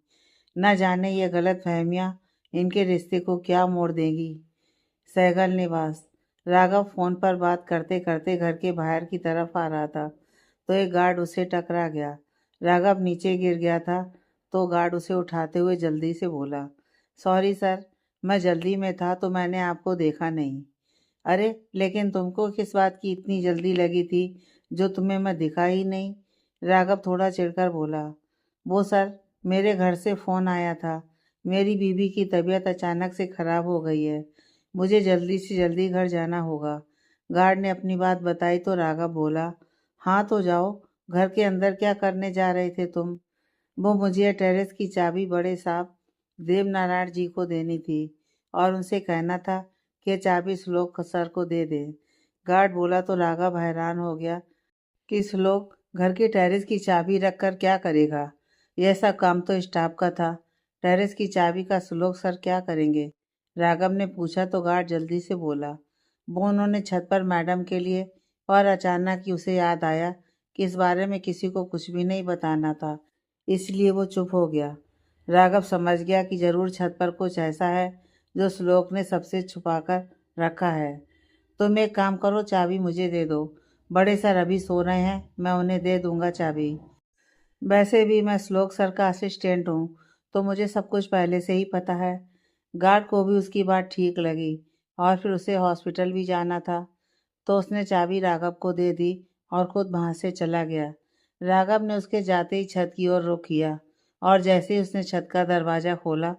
Speaker 1: न जाने ये गलतफहमियां इनके रिश्ते को क्या मोड़ देंगी। सहगल निवास। राघव फोन पर बात करते करते घर के बाहर की तरफ आ रहा था तो एक गार्ड उसे टकरा गया। राघव नीचे गिर गया था तो गार्ड उसे उठाते हुए जल्दी से बोला, सॉरी सर, मैं जल्दी में था तो मैंने आपको देखा नहीं। अरे लेकिन तुमको किस बात की इतनी जल्दी लगी थी जो तुम्हें मैं दिखा ही नहीं। राघव थोड़ा चिढ़कर बोला। वो सर, मेरे घर से फ़ोन आया था। मेरी बीवी की तबीयत अचानक से ख़राब हो गई है। मुझे जल्दी से जल्दी घर जाना होगा। गार्ड ने अपनी बात बताई तो राघव बोला, हाँ तो जाओ। घर के अंदर क्या करने जा रहे थे तुम? वो मुझे टेरेस की चाबी बड़े साहब देवनारायण जी को देनी थी और उनसे कहना था कि चाबी श्लोक सर को दे दे। गार्ड बोला तो राघव हैरान हो गया कि श्लोक घर की टेरेस की चाबी रखकर क्या करेगा। यह सब काम तो स्टाफ का था। टेरेस की चाबी का श्लोक सर क्या करेंगे? राघव ने पूछा तो गार्ड जल्दी से बोला, वो उन्होंने छत पर मैडम के लिए। और अचानक ही उसे याद आया कि इस बारे में किसी को कुछ भी नहीं बताना था, इसलिए वो चुप हो गया। राघव समझ गया कि जरूर छत पर कुछ ऐसा है जो श्लोक ने सबसे छुपाकर रखा है। तुम एक काम करो, चाबी मुझे दे दो। बड़े सर अभी सो रहे हैं, मैं उन्हें दे दूंगा चाबी। वैसे भी मैं श्लोक सर का असिस्टेंट हूँ, तो मुझे सब कुछ पहले से ही पता है। गार्ड को भी उसकी बात ठीक लगी और फिर उसे हॉस्पिटल भी जाना था, तो उसने चाबी राघव को दे दी और खुद वहाँ से चला गया। राघव ने उसके जाते ही छत की ओर रुख किया और जैसे ही उसने छत का दरवाज़ा खोला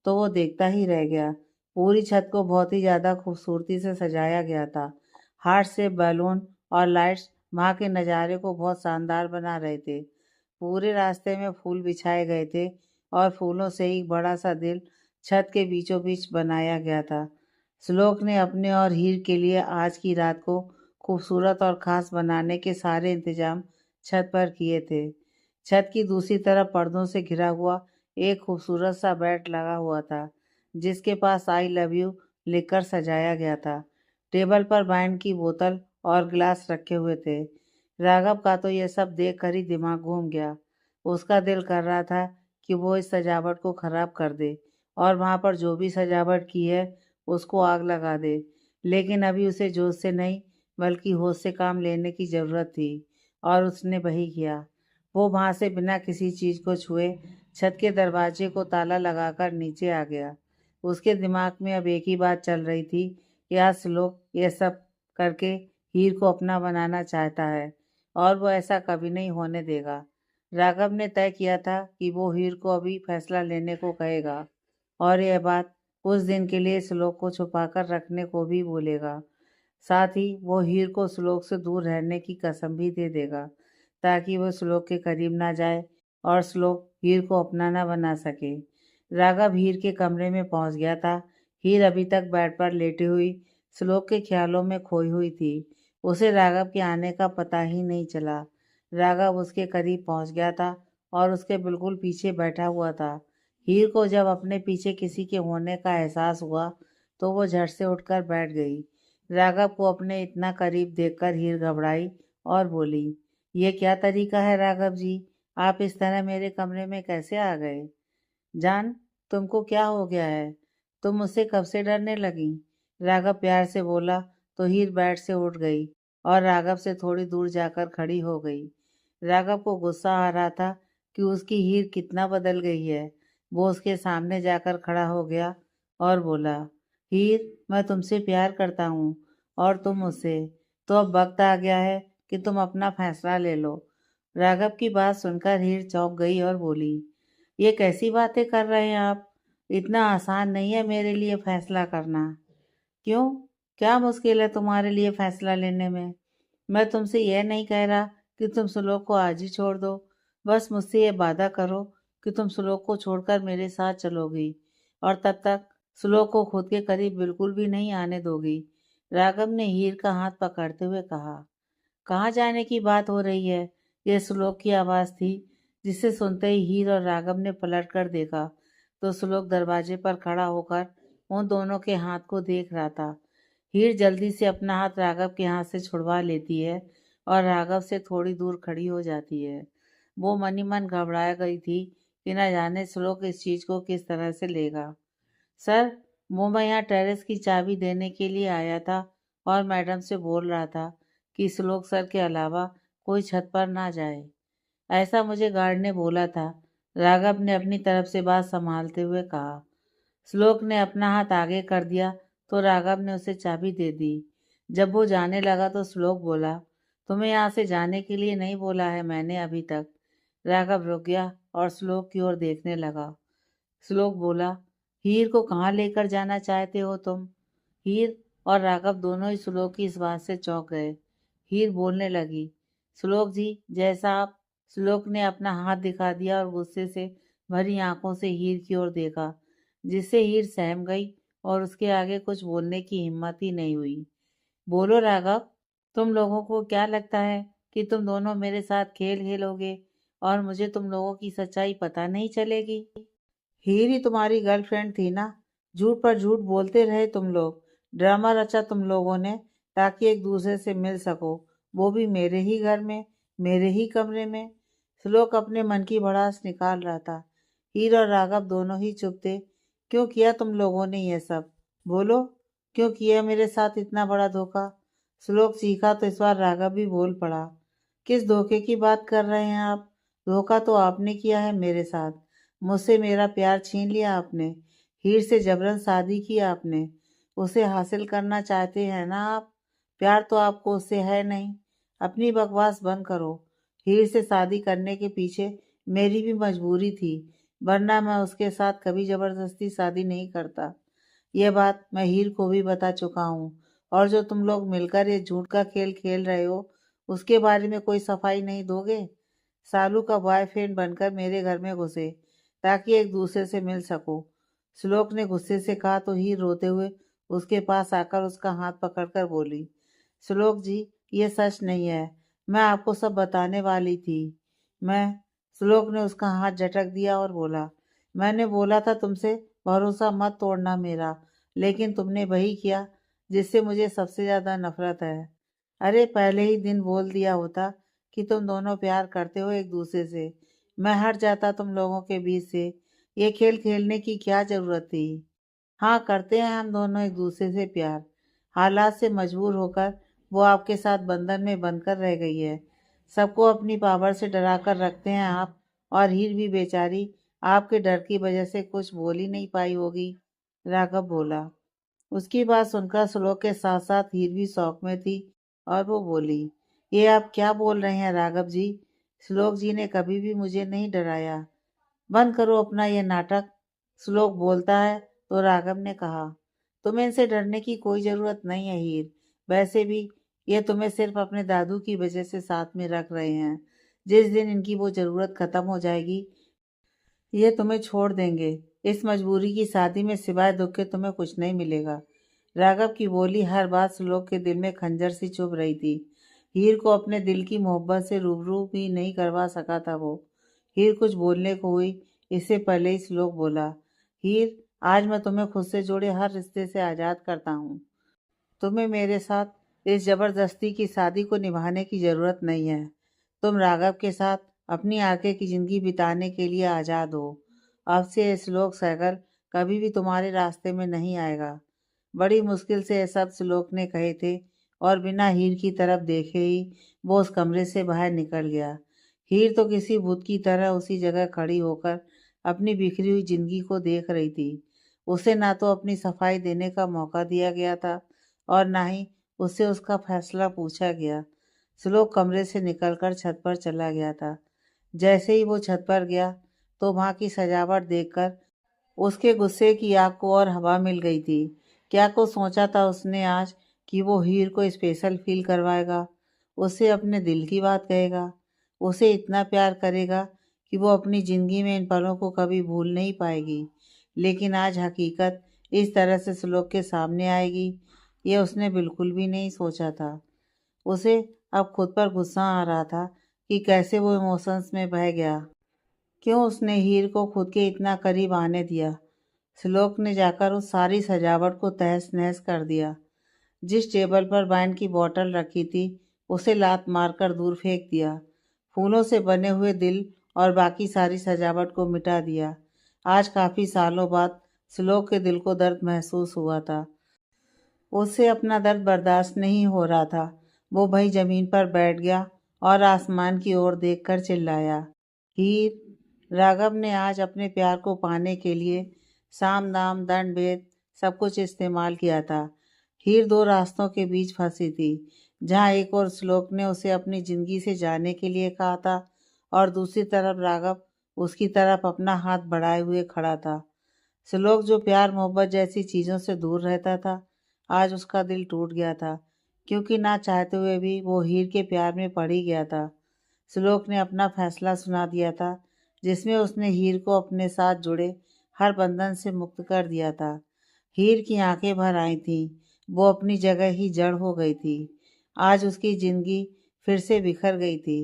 Speaker 1: तो वो देखता ही रह गया। पूरी छत को बहुत ही ज़्यादा खूबसूरती से सजाया गया था। हार्ट से बैलून और लाइट्स वहाँ के नज़ारे को बहुत शानदार बना रहे थे। पूरे रास्ते में फूल बिछाए गए थे और फूलों से एक बड़ा सा दिल छत के बीचों बीच बनाया गया था। श्लोक ने अपने और हीर के लिए आज की रात को खूबसूरत और ख़ास बनाने के सारे इंतजाम छत पर किए थे। छत की दूसरी तरफ पर्दों से घिरा हुआ एक खूबसूरत सा बेड लगा हुआ था, जिसके पास आई लव यू लिखकर सजाया गया था। टेबल पर वाइन की बोतल और गिलास रखे हुए थे। राघव का तो यह सब देख कर ही दिमाग घूम गया। उसका दिल कर रहा था कि वो इस सजावट को खराब कर दे और वहाँ पर जो भी सजावट की है उसको आग लगा दे, लेकिन अभी उसे जोश से नहीं बल्कि होश से काम लेने की ज़रूरत थी और उसने वही किया। वो वहाँ से बिना किसी चीज़ को छुए छत के दरवाजे को ताला लगाकर नीचे आ गया। उसके दिमाग में अब एक ही बात चल रही थी कि आज लोग ये सब करके हीर को अपना बनाना चाहता है और वो ऐसा कभी नहीं होने देगा। राघव ने तय किया था कि वो हीर को अभी फैसला लेने को कहेगा और यह बात उस दिन के लिए श्लोक को छुपाकर रखने को भी बोलेगा। साथ ही वो हीर को श्लोक से दूर रहने की कसम भी दे देगा, ताकि वो श्लोक के करीब ना जाए और श्लोक हीर को अपना ना बना सके। राघव हीर के कमरे में पहुंच गया था। हीर अभी तक बेड पर लेटी हुई श्लोक के ख्यालों में खोई हुई थी। उसे राघव के आने का पता ही नहीं चला। राघव उसके करीब पहुंच गया था और उसके बिल्कुल पीछे बैठा हुआ था। हीर को जब अपने पीछे किसी के होने का एहसास हुआ तो वो झट से उठकर बैठ गई। राघव को अपने इतना करीब देखकर हीर घबराई और बोली, ये क्या तरीका है राघव जी? आप इस तरह मेरे कमरे में कैसे आ गए? जान, तुमको क्या हो गया है? तुम मुझसे कब से डरने लगी? राघव प्यार से बोला तो हीर बेड से उठ गई और राघव से थोड़ी दूर जाकर खड़ी हो गई। राघव को गुस्सा आ रहा था कि उसकी हीर कितना बदल गई है। वो उसके सामने जाकर खड़ा हो गया और बोला, हीर, मैं तुमसे प्यार करता हूँ और तुम मुझसे। तो अब वक्त आ गया है कि तुम अपना फैसला ले लो। राघव की बात सुनकर हीर चौंक गई और बोली, ये कैसी बातें कर रहे हैं आप? इतना आसान नहीं है मेरे लिए फैसला करना। क्यों? क्या मुश्किल है तुम्हारे लिए फैसला लेने में? मैं तुमसे यह नहीं कह रहा कि तुम सुलोक को आज ही छोड़ दो। बस मुझसे ये वादा करो कि तुम सुलोक को छोड़कर मेरे साथ चलोगी और तब तक सुलोक को खुद के करीब बिल्कुल भी नहीं आने दोगी। राघव ने हीर का हाथ पकड़ते हुए कहा। कहाँ जाने की बात हो रही है? यह श्लोक की आवाज़ थी, जिसे सुनते ही हीर और राघव ने पलट कर देखा तो श्लोक दरवाजे पर खड़ा होकर उन दोनों के हाथ को देख रहा था। हीर जल्दी से अपना हाथ राघव के हाथ से छुड़वा लेती है और राघव से थोड़ी दूर खड़ी हो जाती है। वो मन ही मन घबरा गई थी कि न जाने श्लोक इस चीज़ को किस तरह से लेगा। सर, वो मैं यहाँ टेरेस की चाबी देने के लिए आया था और मैडम से बोल रहा था कि श्लोक सर के अलावा कोई छत पर ना जाए। ऐसा मुझे गार्ड ने बोला था। राघव ने अपनी तरफ से बात संभालते हुए कहा। श्लोक ने अपना हाथ आगे कर दिया तो राघव ने उसे चाबी दे दी। जब वो जाने लगा तो श्लोक बोला, तुम्हें यहाँ से जाने के लिए नहीं बोला है मैंने अभी तक। राघव रुक गया और श्लोक की ओर देखने लगा। श्लोक बोला, हीर को कहाँ लेकर जाना चाहते हो तुम? हीर और राघव दोनों ही श्लोक की इस बात से चौंक गए। हीर बोलने लगी, श्लोक जी, जैसा आप। श्लोक ने अपना हाथ दिखा दिया और गुस्से से भरी आंखों से हीर की ओर देखा, जिससे हीर सहम गई और उसके आगे कुछ बोलने की हिम्मत ही नहीं हुई। बोलो राघव, तुम लोगों को क्या लगता है कि तुम दोनों मेरे साथ खेल खेलोगे और मुझे तुम लोगों की सच्चाई पता नहीं चलेगी? हीर ही तुम्हारी गर्लफ्रेंड थी ना? झूठ पर झूठ बोलते रहे तुम लोग। ड्रामा रचा तुम लोगों ने ताकि एक दूसरे से मिल सको, वो भी मेरे ही घर में, मेरे ही कमरे में। श्लोक अपने मन की भड़ास निकाल रहा था। हीर और राघव दोनों ही चुप थे। क्यों किया तुम लोगों ने ये सब? बोलो, क्यों किया मेरे साथ इतना बड़ा धोखा? श्लोक चीखा तो इस बार राघव भी बोल पड़ा। किस धोखे की बात कर रहे हैं आप? धोखा तो आपने किया है मेरे साथ। मुझसे मेरा प्यार छीन लिया आपने। हीर से जबरन शादी की आपने। उसे हासिल करना चाहते हैं ना आप? प्यार तो आपको उससे है नहीं। अपनी बकवास बंद करो। हीर से शादी करने के पीछे मेरी भी मजबूरी थी, वरना मैं उसके साथ कभी जबरदस्ती शादी नहीं करता। यह बात मैं हीर को भी बता चुका हूँ। और जो तुम लोग मिलकर ये झूठ का खेल खेल रहे हो, उसके बारे में कोई सफाई नहीं दोगे? सालू का बॉयफ्रेंड बनकर मेरे घर में घुसे ताकि एक दूसरे से मिल सको। श्लोक ने गुस्से से कहा तो हीर रोते हुए उसके पास आकर उसका हाथ पकड़कर बोली, श्लोक जी, ये सच नहीं है। मैं आपको सब बताने वाली थी। मैं श्लोक ने उसका हाथ झटक दिया और बोला, मैंने बोला था तुमसे भरोसा मत तोड़ना मेरा, लेकिन तुमने वही किया जिससे मुझे सबसे ज्यादा नफरत है। अरे पहले ही दिन बोल दिया होता कि तुम दोनों प्यार करते हो एक दूसरे से, मैं हट जाता तुम लोगों के बीच से। ये खेल खेलने की क्या जरूरत थी? हाँ, करते हैं हम दोनों एक दूसरे से प्यार। हालात से मजबूर होकर वो आपके साथ बंधन में बंधकर रह गई है। सबको अपनी पावर से डरा कर रखते हैं आप। और हीर भी बेचारी आपके डर की वजह से कुछ बोल ही नहीं पाई होगी। राघव बोला। उसकी बात सुनकर श्लोक के साथ साथ हीर भी शौक में थी और वो बोली, ये आप क्या बोल रहे हैं राघव जी? श्लोक जी ने कभी भी मुझे नहीं डराया। बंद करो अपना ये नाटक। श्लोक बोलता है तो राघव ने कहा, तुम्हें इनसे डरने की कोई जरूरत नहीं है हीर। वैसे भी ये तुम्हें सिर्फ अपने दादू की वजह से साथ में रख रहे हैं। जिस दिन इनकी वो जरूरत खत्म हो जाएगी, ये तुम्हें छोड़ देंगे। इस मजबूरी की शादी में सिवाय दुख के तुम्हें कुछ नहीं मिलेगा। राघव की बोली हर बात श्लोक के दिल में खंजर सी चुभ रही थी। हीर को अपने दिल की मोहब्बत से रूबरू भी नहीं करवा सका था वो। हीर कुछ बोलने को हुई, इससे पहले ही श्लोक बोला, हीर, आज मैं तुम्हें खुद से जुड़े हर रिश्ते से आज़ाद करता हूँ। तुम्हें मेरे साथ इस जबरदस्ती की शादी को निभाने की जरूरत नहीं है। तुम राघव के साथ अपनी आगे की जिंदगी बिताने के लिए आज़ाद हो। अब से ये श्लोक सागर कभी भी तुम्हारे रास्ते में नहीं आएगा। बड़ी मुश्किल से ये सब श्लोक ने कहे थे और बिना हीर की तरफ देखे ही वो उस कमरे से बाहर निकल गया। हीर तो किसी भूत की तरह उसी जगह खड़ी होकर अपनी बिखरी हुई जिंदगी को देख रही थी। उसे ना तो अपनी सफाई देने का मौका दिया गया था और ना ही उससे उसका फैसला पूछा गया। श्लोक कमरे से निकलकर छत पर चला गया था। जैसे ही वो छत पर गया तो वहां की सजावट देखकर उसके गुस्से की आग को और हवा मिल गई थी। क्या को सोचा था उसने आज कि वो हीर को स्पेशल फील करवाएगा, उसे अपने दिल की बात कहेगा, उसे इतना प्यार करेगा कि वो अपनी जिंदगी में इन पलों को कभी भूल नहीं पाएगी। लेकिन आज हकीकत इस तरह से श्लोक के सामने आएगी, ये उसने बिल्कुल भी नहीं सोचा था। उसे अब खुद पर गुस्सा आ रहा था कि कैसे वो इमोशंस में बह गया। क्यों उसने हीर को खुद के इतना करीब आने दिया? श्लोक ने जाकर उस सारी सजावट को तहस नहस कर दिया। जिस टेबल पर वाइन की बोतल रखी थी उसे लात मारकर दूर फेंक दिया। फूलों से बने हुए दिल और बाकी सारी सजावट को मिटा दिया। आज काफी सालों बाद श्लोक के दिल को दर्द महसूस हुआ था। उससे अपना दर्द बर्दाश्त नहीं हो रहा था। वो भाई जमीन पर बैठ गया और आसमान की ओर देखकर चिल्लाया, हीर। राघव ने आज अपने प्यार को पाने के लिए साम दाम दंड भेद सब कुछ इस्तेमाल किया था। हीर दो रास्तों के बीच फंसी थी। जहाँ एक और श्लोक ने उसे अपनी जिंदगी से जाने के लिए कहा था और दूसरी तरफ राघव उसकी तरफ अपना हाथ बढ़ाए हुए खड़ा था। श्लोक जो प्यार मोहब्बत जैसी चीज़ों से दूर रहता था, आज उसका दिल टूट गया था, क्योंकि ना चाहते हुए भी वो हीर के प्यार में पड़ ही गया था। श्लोक ने अपना फैसला सुना दिया था, जिसमें उसने हीर को अपने साथ जुड़े हर बंधन से मुक्त कर दिया था। हीर की आंखें भर आई थीं, वो अपनी जगह ही जड़ हो गई थी। आज उसकी जिंदगी फिर से बिखर गई थी।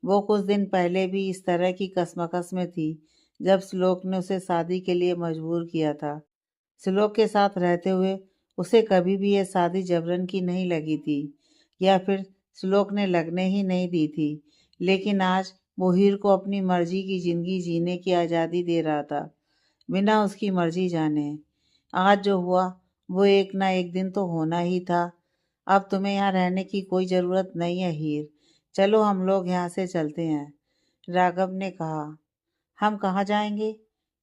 Speaker 1: वो कुछ दिन पहले भी इस तरह की कशमकश में थी, जब श्लोक ने उसे शादी के लिए मजबूर किया था। श्लोक के साथ रहते हुए उसे कभी भी यह शादी जबरन की नहीं लगी थी, या फिर श्लोक ने लगने ही नहीं दी थी। लेकिन आज वो हीर को अपनी मर्जी की जिंदगी जीने की आज़ादी दे रहा था, बिना उसकी मर्जी जाने। आज जो हुआ वो एक ना एक दिन तो होना ही था। अब तुम्हें यहाँ रहने की कोई ज़रूरत नहीं है हीर, चलो हम लोग यहाँ से चलते हैं, राघव ने कहा। हम कहाँ जाएंगे?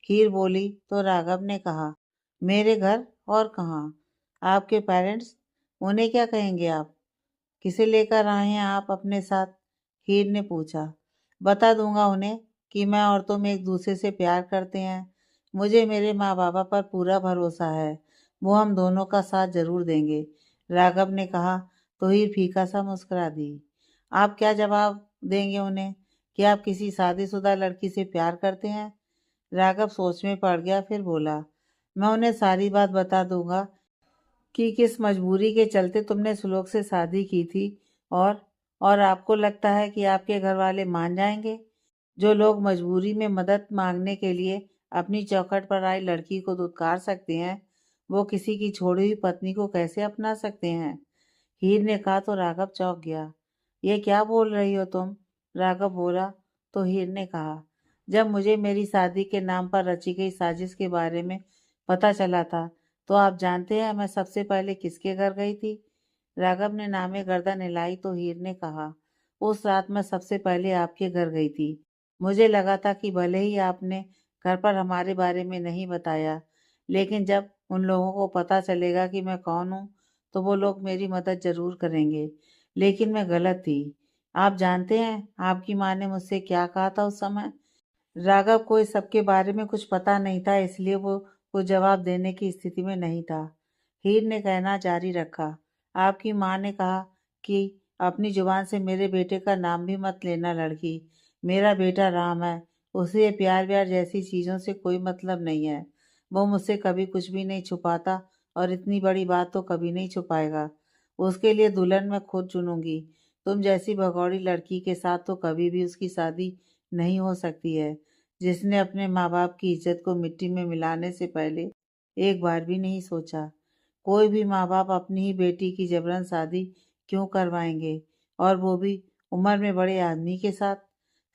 Speaker 1: हीर बोली तो राघव ने कहा, मेरे घर और कहाँ? आपके पेरेंट्स, उन्हें क्या कहेंगे आप? किसे लेकर आए हैं आप अपने साथ? हीर ने पूछा। बता दूंगा उन्हें कि मैं और तुम एक दूसरे से प्यार करते हैं। मुझे मेरे माँ बाबा पर पूरा भरोसा है, वो हम दोनों का साथ जरूर देंगे, राघव ने कहा। तो हीर फीका सा मुस्कुरा दी। आप क्या जवाब देंगे उन्हें कि आप किसी शादीशुदा लड़की से प्यार करते हैं? राघव सोच में पड़ गया, फिर बोला, मैं उन्हें सारी बात बता दूंगा कि किस मजबूरी के चलते तुमने श्लोक से शादी की थी। और और आपको लगता है कि आपके घर वाले मान जाएंगे? जो लोग मजबूरी में मदद मांगने के लिए अपनी चौखट पर आई लड़की को दुत्कार सकते हैं, वो किसी की छोड़ी हुई पत्नी को कैसे अपना सकते हैं? हीर ने कहा तो राघव चौंक गया। ये क्या बोल रही हो तुम? राघव बोला तो हीर ने कहा, जब मुझे मेरी शादी के नाम पर रची गई साजिश के बारे में पता चला था, तो आप जानते हैं मैं सबसे पहले किसके घर गई थी? राघव ने नामे गर्दन हिलाई तो हीर ने कहा, उस रात मैं सबसे पहले आपके घर गई थी। मुझे लगा था कि भले ही आपने घर पर हमारे बारे में नहीं बताया, लेकिन जब उन लोगों को पता चलेगा कि मैं कौन हूँ, तो वो लोग मेरी मदद जरूर करेंगे। लेकिन मैं गलत थी। आप जानते हैं आपकी माँ ने मुझसे क्या कहा था उस समय? राघव को इस सब के बारे में कुछ पता नहीं था, इसलिए वो कुछ जवाब देने की स्थिति में नहीं था। हीर ने कहना जारी रखा, आपकी माँ ने कहा कि अपनी जुबान से मेरे बेटे का नाम भी मत लेना लड़की। मेरा बेटा राम है, उसे ये प्यार व्यार जैसी चीज़ों से कोई मतलब नहीं है। वो मुझसे कभी कुछ भी नहीं छुपाता और इतनी बड़ी बात तो कभी नहीं छुपाएगा। उसके लिए दुल्हन मैं खुद चुनूंगी। तुम जैसी भगौड़ी लड़की के साथ तो कभी भी उसकी शादी नहीं हो सकती है, जिसने अपने माँ बाप की इज्जत को मिट्टी में मिलाने से पहले एक बार भी नहीं सोचा। कोई भी माँ बाप अपनी ही बेटी की जबरन शादी क्यों करवाएंगे, और वो भी उम्र में बड़े आदमी के साथ?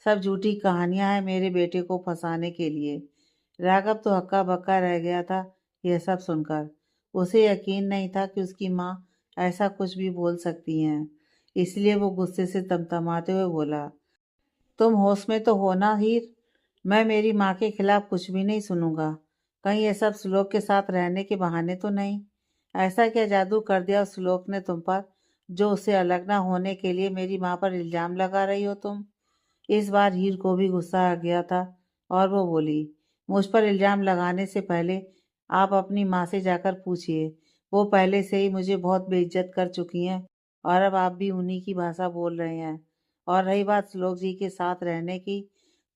Speaker 1: सब झूठी कहानियां हैं मेरे बेटे को फंसाने के लिए। राघव तो हक्का बक्का रह गया था यह सब सुनकर। उसे यकीन नहीं था कि उसकी माँ ऐसा कुछ भी बोल सकती हैं। इसलिए वो गुस्से से तमतमाते हुए बोला, तुम होश में तो हो ना हीर? मैं मेरी माँ के खिलाफ कुछ भी नहीं सुनूंगा। कहीं ये सब श्लोक के साथ रहने के बहाने तो नहीं? ऐसा क्या जादू कर दिया उस श्लोक ने तुम पर, जो उससे अलग ना होने के लिए मेरी माँ पर इल्जाम लगा रही हो तुम? इस बार हीर को भी गुस्सा आ गया था और वो बोली, मुझ पर इल्जाम लगाने से पहले आप अपनी माँ से जाकर पूछिए। वो पहले से ही मुझे बहुत बेइज्जत कर चुकी हैं, और अब आप भी उन्हीं की भाषा बोल रहे हैं। और रही बात श्लोक जी के साथ रहने की,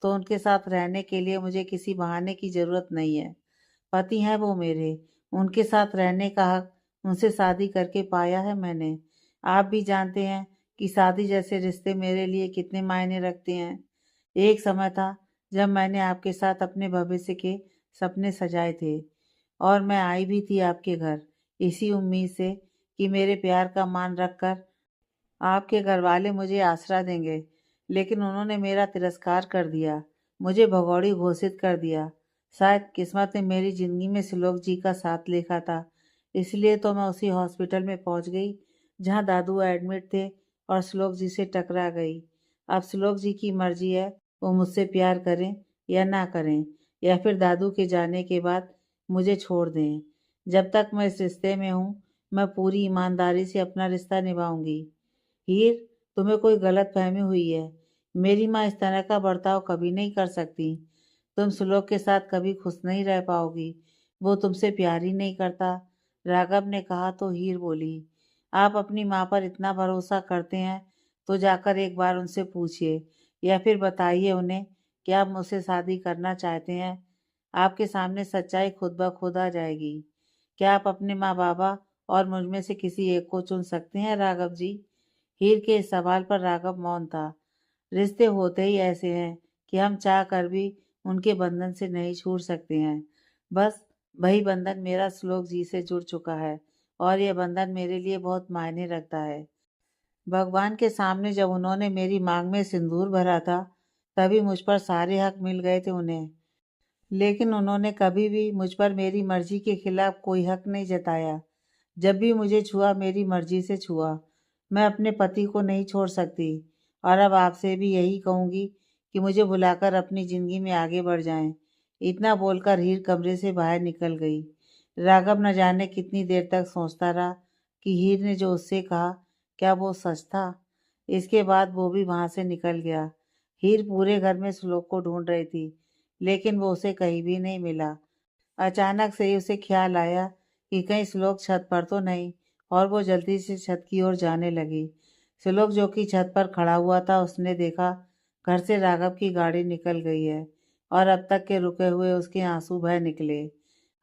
Speaker 1: तो उनके साथ रहने के लिए मुझे किसी बहाने की ज़रूरत नहीं है। पति हैं वो मेरे, उनके साथ रहने का हक उनसे शादी करके पाया है मैंने। आप भी जानते हैं कि शादी जैसे रिश्ते मेरे लिए कितने मायने रखते हैं। एक समय था जब मैंने आपके साथ अपने भविष्य के सपने सजाए थे, और मैं आई भी थी आपके घर इसी उम्मीद से कि मेरे प्यार का मान रखकर आपके घरवाले मुझे आसरा देंगे। लेकिन उन्होंने मेरा तिरस्कार कर दिया, मुझे भगौड़ी घोषित कर दिया। शायद किस्मत ने मेरी जिंदगी में श्लोक जी का साथ लिखा था, इसलिए तो मैं उसी हॉस्पिटल में पहुंच गई जहां दादू एडमिट थे, और श्लोक जी से टकरा गई। अब श्लोक जी की मर्जी है, वो मुझसे प्यार करें या ना करें, या फिर दादू के जाने के बाद मुझे छोड़ दें। जब तक मैं इस रिश्ते में हूँ, मैं पूरी ईमानदारी से अपना रिश्ता निभाऊंगी। हीर, तुम्हें कोई गलत फहमी हुई है। मेरी माँ इस तरह का बर्ताव कभी नहीं कर सकती। तुम श्लोक के साथ कभी खुश नहीं रह पाओगी। वो तुमसे प्यार ही नहीं करता। राघव ने कहा तो हीर बोली, आप अपनी माँ पर इतना भरोसा करते हैं तो जाकर एक बार उनसे पूछिए, या फिर बताइए उन्हें कि आप मुझसे शादी करना चाहते हैं। आपके सामने सच्चाई खुद ब खुद आ जाएगी। क्या आप अपने माँ बाबा और मुझ में से किसी एक को चुन सकते हैं राघव जी? हीर के इस सवाल पर राघव मौन था। रिश्ते होते ही ऐसे हैं कि हम चाह कर भी उनके बंधन से नहीं छूट सकते हैं। बस वही बंधन मेरा श्लोक जी से जुड़ चुका है और यह बंधन मेरे लिए बहुत मायने रखता है। भगवान के सामने जब उन्होंने मेरी मांग में सिंदूर भरा था, तभी मुझ पर सारे हक मिल गए थे उन्हें। लेकिन उन्होंने कभी भी मुझ पर मेरी मर्जी के खिलाफ कोई हक नहीं जताया। जब भी मुझे छुआ, मेरी मर्जी से छुआ। मैं अपने पति को नहीं छोड़ सकती। और अब आपसे भी यही कहूंगी कि मुझे बुलाकर अपनी जिंदगी में आगे बढ़ जाएं। इतना बोलकर हीर कमरे से बाहर निकल गई। राघव न जाने कितनी देर तक सोचता रहा कि हीर ने जो उससे कहा, क्या वो सच था। इसके बाद वो भी वहां से निकल गया। हीर पूरे घर में श्लोक को ढूंढ रही थी, लेकिन वो उसे कहीं भी नहीं मिला। अचानक से ही उसे ख्याल आया कि कहीं श्लोक छत पर तो नहीं, और वो जल्दी से छत की ओर जाने लगी। श्लोक जो कि छत पर खड़ा हुआ था, उसने देखा घर से राघव की गाड़ी निकल गई है और अब तक के रुके हुए उसके आंसू बह निकले।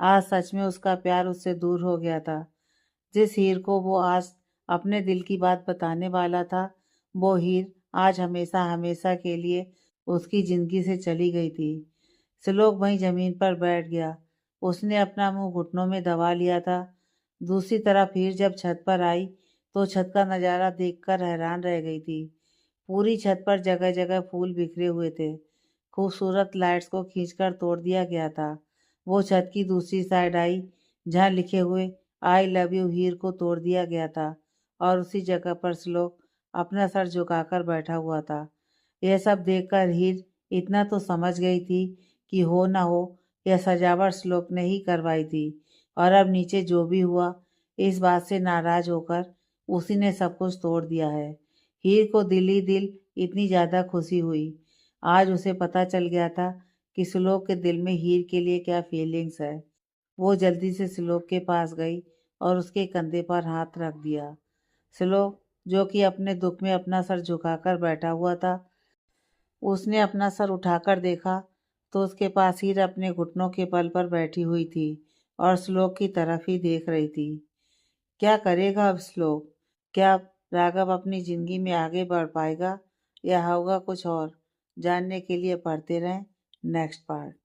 Speaker 1: आज सच में उसका प्यार उससे दूर हो गया था। जिस हीर को वो आज अपने दिल की बात बताने वाला था, वो हीर आज हमेशा हमेशा के लिए उसकी जिंदगी से चली गई थी। श्लोक वहीं जमीन पर बैठ गया। उसने अपना मुंह घुटनों में दबा लिया था। दूसरी तरफ हीर जब छत पर आई तो छत का नजारा देखकर हैरान रह गई थी। पूरी छत पर जगह जगह फूल बिखरे हुए थे। खूबसूरत लाइट्स को खींचकर तोड़ दिया गया था। वो छत की दूसरी साइड आई, जहाँ लिखे हुए आई लव यू हीर को तोड़ दिया गया था, और उसी जगह पर श्लोक अपना सर झुकाकर बैठा हुआ था। यह सब देखकर हीर इतना तो समझ गई थी कि हो ना हो, यह सजावट श्लोक ने ही करवाई थी, और अब नीचे जो भी हुआ, इस बात से नाराज होकर उसी ने सब कुछ तोड़ दिया है। हीर को दिल ही दिल इतनी ज्यादा खुशी हुई। आज उसे पता चल गया था कि श्लोक के दिल में हीर के लिए क्या फीलिंग्स है। वो जल्दी से श्लोक के पास गई और उसके कंधे पर हाथ रख दिया। श्लोक, जो कि अपने दुख में अपना सर झुकाकर बैठा हुआ था, उसने अपना सर उठाकर देखा तो उसके पास हीर अपने घुटनों के बल पर बैठी हुई थी और श्लोक की तरफ ही देख रही थी। क्या करेगा अब श्लोक? क्या राघव अपनी जिंदगी में आगे बढ़ पाएगा या होगा कुछ और? जानने के लिए पढ़ते रहें नेक्स्ट पार्ट।